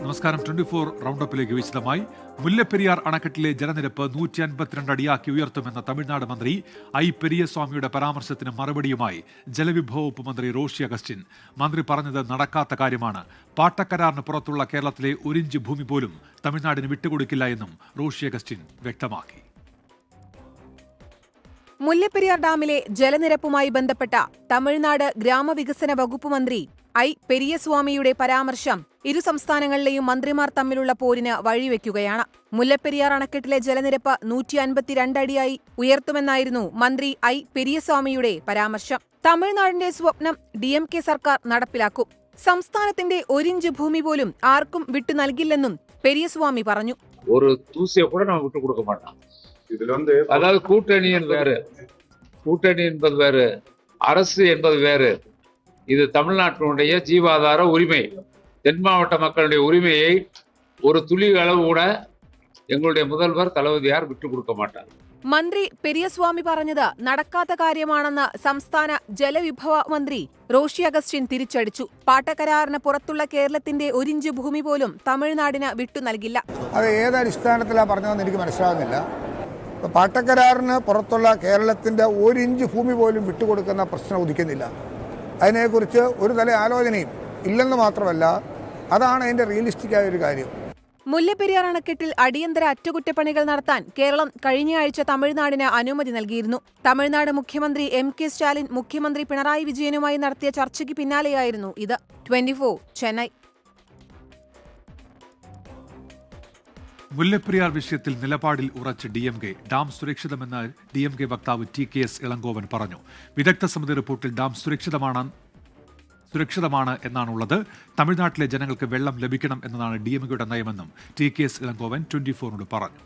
നമസ്കാരം. 24 റൗണ്ടപ്പിലേക്ക് വിശദമായി. മുല്ലപ്പെരിയാർ അണക്കെട്ടിലെ ജലനിരപ്പ് 152 അടിയാക്കി ഉയർത്തുമെന്ന തമിഴ്നാട് മന്ത്രി ഐ പെരിയസ്വാമിയുടെ പരാമർശത്തിന് മറുപടിയുമായി ജലവിഭവ വകുപ്പ് മന്ത്രി റോഷി അഗസ്റ്റിൻ. മന്ത്രി പറഞ്ഞത് നടക്കാത്ത കാര്യമാണ്. പാട്ടക്കരാറിന് പുറത്തുള്ള കേരളത്തിലെ 1 ഇഞ്ച് ഭൂമി പോലും തമിഴ്നാടിന് വിട്ടുകൊടുക്കില്ല എന്നും റോഷി അഗസ്റ്റിൻ വ്യക്തമാക്കി. മുല്ലപ്പെരിയാർ ഡാമിലെ ജലനിരപ്പുമായി ബന്ധപ്പെട്ട തമിഴ്നാട് ഗ്രാമവികസന വകുപ്പ് മന്ത്രി ഐ പെരിയസ്വാമിയുടെ പരാമർശം ഇരു സംസ്ഥാനങ്ങളിലെയും മന്ത്രിമാർ തമ്മിലുള്ള പോരിന് വഴിവെക്കുകയാണ്. മുല്ലപ്പെരിയാർ അണക്കെട്ടിലെ ജലനിരപ്പ് 152 അടിയായി ഉയർത്തുമെന്നായിരുന്നു മന്ത്രി ഐ പെരിയസ്വാമിയുടെ പരാമർശം. തമിഴ്നാടിന്റെ സ്വപ്നം DMK സർക്കാർ നടപ്പിലാക്കും. സംസ്ഥാനത്തിന്റെ 1 ഇഞ്ച് ഭൂമി പോലും ആർക്കും വിട്ടു നൽകില്ലെന്നും പെരിയസ്വാമി പറഞ്ഞു. ஒரு தூசியை கூட நம்ம விட்டு கொடுக்க மாட்டோம். அதாவது கூட்டணி என்பது வேறு, அரசு என்பது வேறு. இது தமிழ்நாட்டினுடைய ஜீவாதார உரிமை. தென் மாவட்ட மக்களுடைய உரிமையை ஒரு துளி அளவு கூட எங்களுடைய முதல்வர் தளபதியார் விட்டு கொடுக்க மாட்டார். മന്ത്രി പെരിയസ്വാമി പറഞ്ഞത് നടക്കാത്ത കാര്യമാണെന്ന് സംസ്ഥാന ജലവിഭവ മന്ത്രി റോഷി അഗസ്റ്റിൻ തിരിച്ചടിച്ചു. പാട്ടക്കരാറിന് പുറത്തുള്ള കേരളത്തിന്റെ 1 ഇഞ്ച് ഭൂമി പോലും തമിഴ്നാടിന് വിട്ടു നൽകില്ല. അത് ഏതടിസ്ഥാനത്തിലാണ് പറഞ്ഞതെന്ന് എനിക്ക് മനസ്സിലാകുന്നില്ല. പാട്ടക്കരാറിന് പുറത്തുള്ള കേരളത്തിന്റെ 1 ഇഞ്ച് ഭൂമി പോലും വിട്ടുകൊടുക്കുന്ന പ്രശ്നം ഉദിക്കുന്നില്ല. അതിനെക്കുറിച്ച് ഒരു തല ആലോചനയും ഇല്ലെന്ന് മാത്രമല്ല, അതാണ് അതിന്റെ റിയലിസ്റ്റിക്കായ ഒരു കാര്യം. മുല്ലപ്പെരിയാർ അണക്കെട്ടിൽ അടിയന്തര അറ്റകുറ്റപ്പണികൾ നടത്താൻ കേരളം കഴിഞ്ഞയാഴ്ച തമിഴ്നാടിന് അനുമതി നൽകിയിരുന്നു. തമിഴ്നാട് മുഖ്യമന്ത്രി MK സ്റ്റാലിൻ മുഖ്യമന്ത്രി പിണറായി വിജയനുമായി നടത്തിയ ചർച്ചയ്ക്ക് പിന്നാലെയായിരുന്നു ഇത്. 24 ചെന്നൈ. മുല്ലപ്പെരിയാർ വിഷയത്തിൽ നിലപാടിൽ ഉറച്ച് DMK. ഡാം സുരക്ഷിതമെന്ന് DMK വക്താവ് TKS ഇളങ്കോവൻ പറഞ്ഞു. വിദഗ്ധ സമിതി റിപ്പോർട്ടിൽ ഡാം സുരക്ഷിതമാണ് എന്നാണുള്ളത്. തമിഴ്നാട്ടിലെ ജനങ്ങൾക്ക് വെള്ളം ലഭിക്കണം എന്നതാണ് DMKയുടെ നയമെന്നും TKS ഇളങ്കോവൻ 24നോട് പറഞ്ഞു.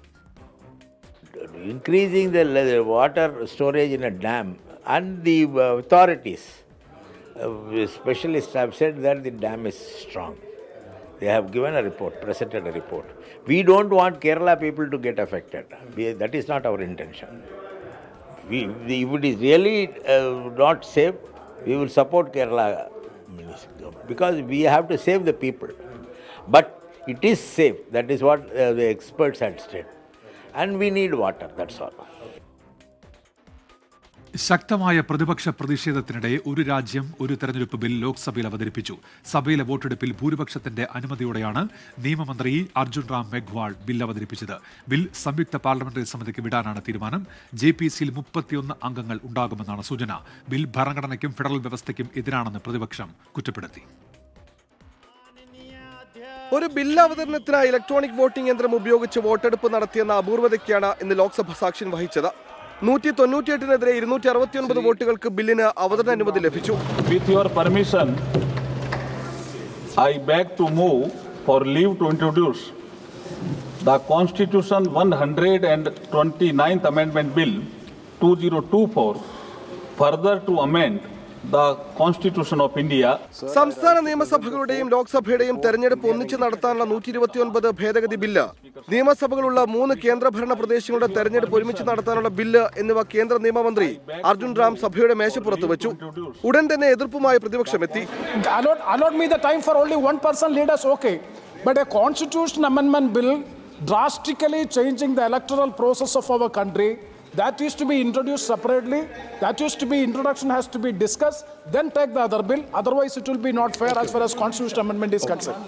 Increasing the water storage in a dam, and the authorities, specialists have said that the dam is strong. They have given a report, presented a report. We don't want Kerala people to get affected. That is not our intention. If it is really not safe, we will support Kerala because we have to save the people. But it is safe. That is what the experts had said. And we need water, that's all. ശക്തമായ പ്രതിപക്ഷ പ്രതിഷേധത്തിനിടെ ഒരു രാജ്യം ഒരു തെരഞ്ഞെടുപ്പ് bill ലോക്സഭയിൽ അവതരിപ്പിച്ചു. സഭയിലെ വോട്ടെടുപ്പിൽ ഭൂരിപക്ഷത്തിന്റെ അനുമതിയോടെയാണ് നിയമമന്ത്രി അർജുൻ റാം മെഘ്വാൾ ബിൽ അവതരിപ്പിച്ചത്. ബിൽ സംയുക്ത പാർലമെന്ററി സമിതിക്ക് വിടാനാണ് തീരുമാനം. JPCയിൽ 31 അംഗങ്ങൾ ഉണ്ടാകുമെന്നാണ് സൂചന. ബിൽ ഭരണഘടനയ്ക്കും ഫെഡറൽ വ്യവസ്ഥയ്ക്കും എതിരാണെന്ന് പ്രതിപക്ഷം കുറ്റപ്പെടുത്തി. ഒരു ബില്ല് അവതരണത്തിനായി ഇലക്ട്രോണിക് വോട്ടിംഗ് യന്ത്രം ഉപയോഗിച്ച് വോട്ടെടുപ്പ് നടത്തിയെന്ന അപൂർവതയ്ക്കാണ് ഇന്ന് ലോക്സഭ സാക്ഷ്യം വഹിച്ചത്. 198-നെതിരെ 269 വോട്ടുകൾക്ക് ബില്ലിന് അവതരണാനുമതി ലഭിച്ചു. With your permission, I beg to move for leave to introduce the Constitution 129th Amendment Bill 2024, further to amend the Constitution of India. സംസ്ഥാന നിയമസഭകളുടെയും ലോക്സഭയുടെയും തെരഞ്ഞെടുപ്പ് ഒന്നിച്ച് നടത്താനുള്ള 129 ഭേദഗതി ബില്ല്, നിയമസഭകളുള്ള 3 കേന്ദ്രഭരണ പ്രദേശങ്ങളുടെ തെരഞ്ഞെടുപ്പ് ഒരുമിച്ച് നടത്താനുള്ള ബില്ല് എന്നിവ കേന്ദ്ര നിയമമന്ത്രി അർജുൻ റാം സഭയുടെ മേശപ്പുറത്ത് വെച്ചു. ഉടൻ തന്നെ എതിർപ്പുമായി പ്രതിപക്ഷമെത്തി. Allot me the time for only one person lead us, okay, but a constitution amendment bill drastically changing the electoral process of our country, that is to be introduced separately. That is to be introduction has to be discussed, then take the other bill. Otherwise, it will be not fair as far as constitutional amendment is concerned.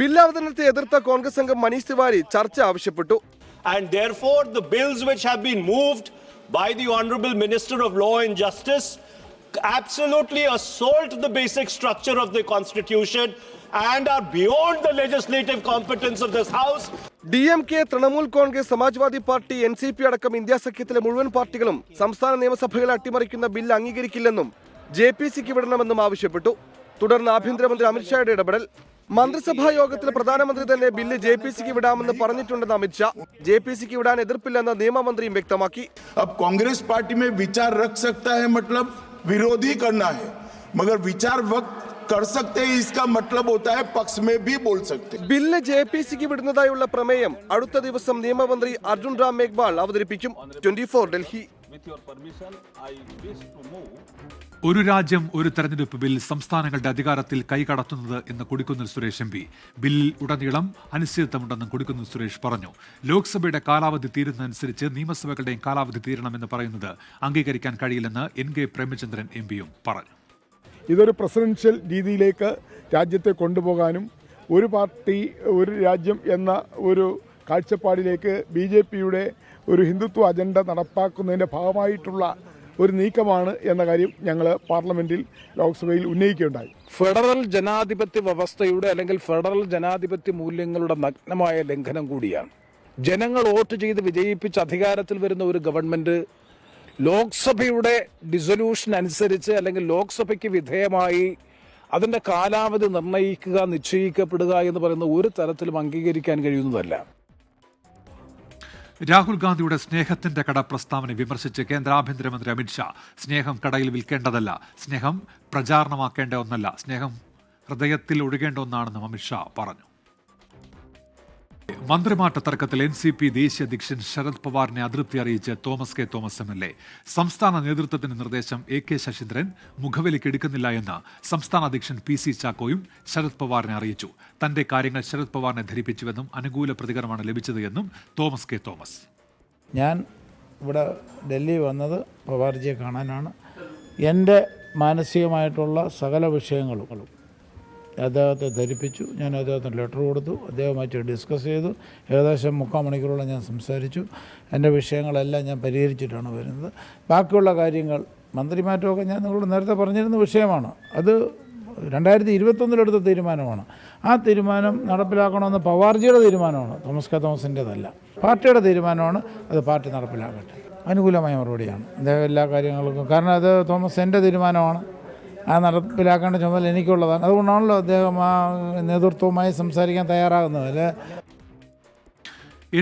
Bill അവതരണത്തെ എതിർത്ത കോൺഗ്രസ് അംഗം മനീഷ് തിവാരി ചർച്ച ആവശ്യപ്പെട്ടു. And therefore, the bills which have been moved by the Honorable Minister of Law and Justice absolutely assault the basic structure of the Constitution and are beyond the legislative competence of this House. DMK, Trinamool Congress, Samajwadi party, NCP അടക്കം India സഖ്യത്തിലെ മുഴുവൻ പാർട്ടികളും സംസ്ഥാന നിയമസഭകളെ അട്ടിമറിക്കുന്ന bill അംഗീകരിക്കില്ലെന്നും JPCക്ക് വിടണമെന്നും ആവശ്യപ്പെട്ടു. തുടർന്ന് ആഭ്യന്തരമന്ത്രി അമിത്ഷായുടെ ഇടപെടൽ. മന്ത്രിസഭാ യോഗത്തിൽ പ്രധാനമന്ത്രി തന്നെ ബില്ല് JPCക്ക് വിടാമെന്ന് പറഞ്ഞിട്ടുണ്ടെന്ന് അമിത്ഷാ. JPCക്ക് വിടാൻ എതിർപ്പില്ലെന്ന് നിയമമന്ത്രിയും വ്യക്തമാക്കി. കോൺഗ്രസ് പാർട്ടി में विचार रख सकता है, मतलब विरोधी करना है, मगर विचार वक्त कर सकते हैं, इसका मतलब होता है पक्ष में भी बोल सकते हैं. ബില്ല് JPCക്ക് വിടുന്നതായുള്ള പ്രമേയം അടുത്ത ദിവസം നിയമമന്ത്രി അർജുൻ റാം മേഘ്വാൾ അവതരിപ്പിക്കും. 24 Delhi. with your permission, I wish to move. ഒരു രാജ്യം ഒരു തെരഞ്ഞെടുപ്പ് ബിൽ സംസ്ഥാനങ്ങളുടെ അധികാരത്തിൽ കൈകടത്തുന്നത് എന്ന് കൊടിക്കുന്നിൽ സുരേഷ് എം.പി. ബില്ലിൽ ഉടനീളം അനിശ്ചിതത്വമുണ്ടെന്നും കൊടിക്കുന്നിൽ സുരേഷ് പറഞ്ഞു. ലോക്സഭയുടെ കാലാവധി തീരുന്നതനുസരിച്ച് നിയമസഭകളുടെയും കാലാവധി തീരണമെന്ന് പറയുന്നത് അംഗീകരിക്കാൻ കഴിയില്ലെന്ന് N.K. പ്രേമചന്ദ്രൻ എം.പിയും പറഞ്ഞു. ഇതൊരു പ്രസിഡൻഷ്യൽ രീതിയിലേക്ക് രാജ്യത്തെ കൊണ്ടുപോകാനും ഒരു പാർട്ടി ഒരു രാജ്യം എന്ന ഒരു കാഴ്ചപ്പാടിലേക്ക് BJPയുടെ ഒരു ഹിന്ദുത്വ അജണ്ട നടപ്പാക്കുന്നതിൻ്റെ ഭാഗമായിട്ടുള്ള ഒരു നീക്കമാണ് എന്ന കാര്യം ഞങ്ങൾ പാർലമെന്റിൽ ലോക്സഭയിൽ ഉന്നയിക്കുകയുണ്ടായി. ഫെഡറൽ ജനാധിപത്യ വ്യവസ്ഥയുടെ അല്ലെങ്കിൽ ഫെഡറൽ ജനാധിപത്യ മൂല്യങ്ങളുടെ നഗ്നമായ ലംഘനം കൂടിയാണ്. ജനങ്ങൾ വോട്ട് ചെയ്ത് വിജയിപ്പിച്ച് അധികാരത്തിൽ വരുന്ന ഒരു ഗവൺമെന്റ് ലോക്സഭയുടെ ഡിസൊല്യൂഷൻ അനുസരിച്ച് അല്ലെങ്കിൽ ലോക്സഭയ്ക്ക് വിധേയമായി അതിൻ്റെ കാലാവധി നിർണ്ണയിക്കുക, നിശ്ചയിക്കപ്പെടുക എന്ന് പറയുന്ന ഒരു തരത്തിലും അംഗീകരിക്കാൻ കഴിയുന്നതല്ല. രാഹുൽ ഗാന്ധിയുടെ സ്നേഹത്തിന്റെ കട പ്രസ്താവന വിമർശിച്ച് കേന്ദ്ര ആഭ്യന്തരമന്ത്രി അമിത്ഷാ, സ്നേഹം കടയിൽ വിൽക്കേണ്ടതല്ല, സ്നേഹം പ്രചാരണമാക്കേണ്ട ഒന്നല്ല, സ്നേഹം ഹൃദയത്തിൽ ഒഴുകേണ്ട ഒന്നാണെന്നും അമിത്ഷാ പറഞ്ഞു. മന്ത്രിമാറ്റ തർക്കത്തിൽ NCP ദേശീയ അധ്യക്ഷൻ ശരത് പവാറിനെ അതൃപ്തി അറിയിച്ച് തോമസ് കെ തോമസ് MLA. സംസ്ഥാന നേതൃത്വത്തിന്റെ നിർദ്ദേശം AK ശശീന്ദ്രൻ മുഖവിലക്കെടുക്കുന്നില്ല എന്ന് സംസ്ഥാന അധ്യക്ഷൻ PC ചാക്കോയും ശരത് പവാറിനെ അറിയിച്ചു. തന്റെ കാര്യങ്ങൾ ശരത് പവാറിനെ ധരിപ്പിച്ചുവെന്നും അനുകൂല പ്രതികരണമാണ് ലഭിച്ചത് എന്നും തോമസ് കെ തോമസ്. ഞാൻ ഇവിടെ ഡൽഹി വന്നത് പവാർജിയെ കാണാനാണ്. എൻ്റെ മാനസികമായിട്ടുള്ള സകല വിഷയങ്ങളും അദ്ദേഹത്തെ ധരിപ്പിച്ചു. ഞാൻ അദ്ദേഹത്തിന് ലെറ്റർ കൊടുത്തു, അദ്ദേഹവുമായിട്ട് ഡിസ്കസ് ചെയ്തു. ഏകദേശം 3/4 മണിക്കൂറോളം ഞാൻ സംസാരിച്ചു. എൻ്റെ വിഷയങ്ങളെല്ലാം ഞാൻ പരിഹരിച്ചിട്ടാണ് വരുന്നത്. ബാക്കിയുള്ള കാര്യങ്ങൾ മന്ത്രിമാറ്റമൊക്കെ ഞാൻ നിങ്ങളോട് നേരത്തെ പറഞ്ഞിരുന്ന വിഷയമാണ്. അത് 2021 തീരുമാനമാണ്. ആ തീരുമാനം നടപ്പിലാക്കണമെന്ന് പവാർജിയുടെ തീരുമാനമാണ്, തോമസ് കെ തോമസിൻ്റെതല്ല. പാർട്ടിയുടെ തീരുമാനമാണ്. അത് പാർട്ടി നടപ്പിലാക്കട്ടെ. അനുകൂലമായ മറുപടിയാണ് അദ്ദേഹം എല്ലാ കാര്യങ്ങൾക്കും. കാരണം അത് തോമസ് എൻ്റെ തീരുമാനമാണ്, ആ നടപ്പിലാക്കേണ്ട ചുമതല എനിക്കുള്ളതാണ്. അതുകൊണ്ടാണല്ലോ അദ്ദേഹം ആ നേതൃത്വവുമായി സംസാരിക്കാൻ തയ്യാറാകുന്നത്. അല്ലേ,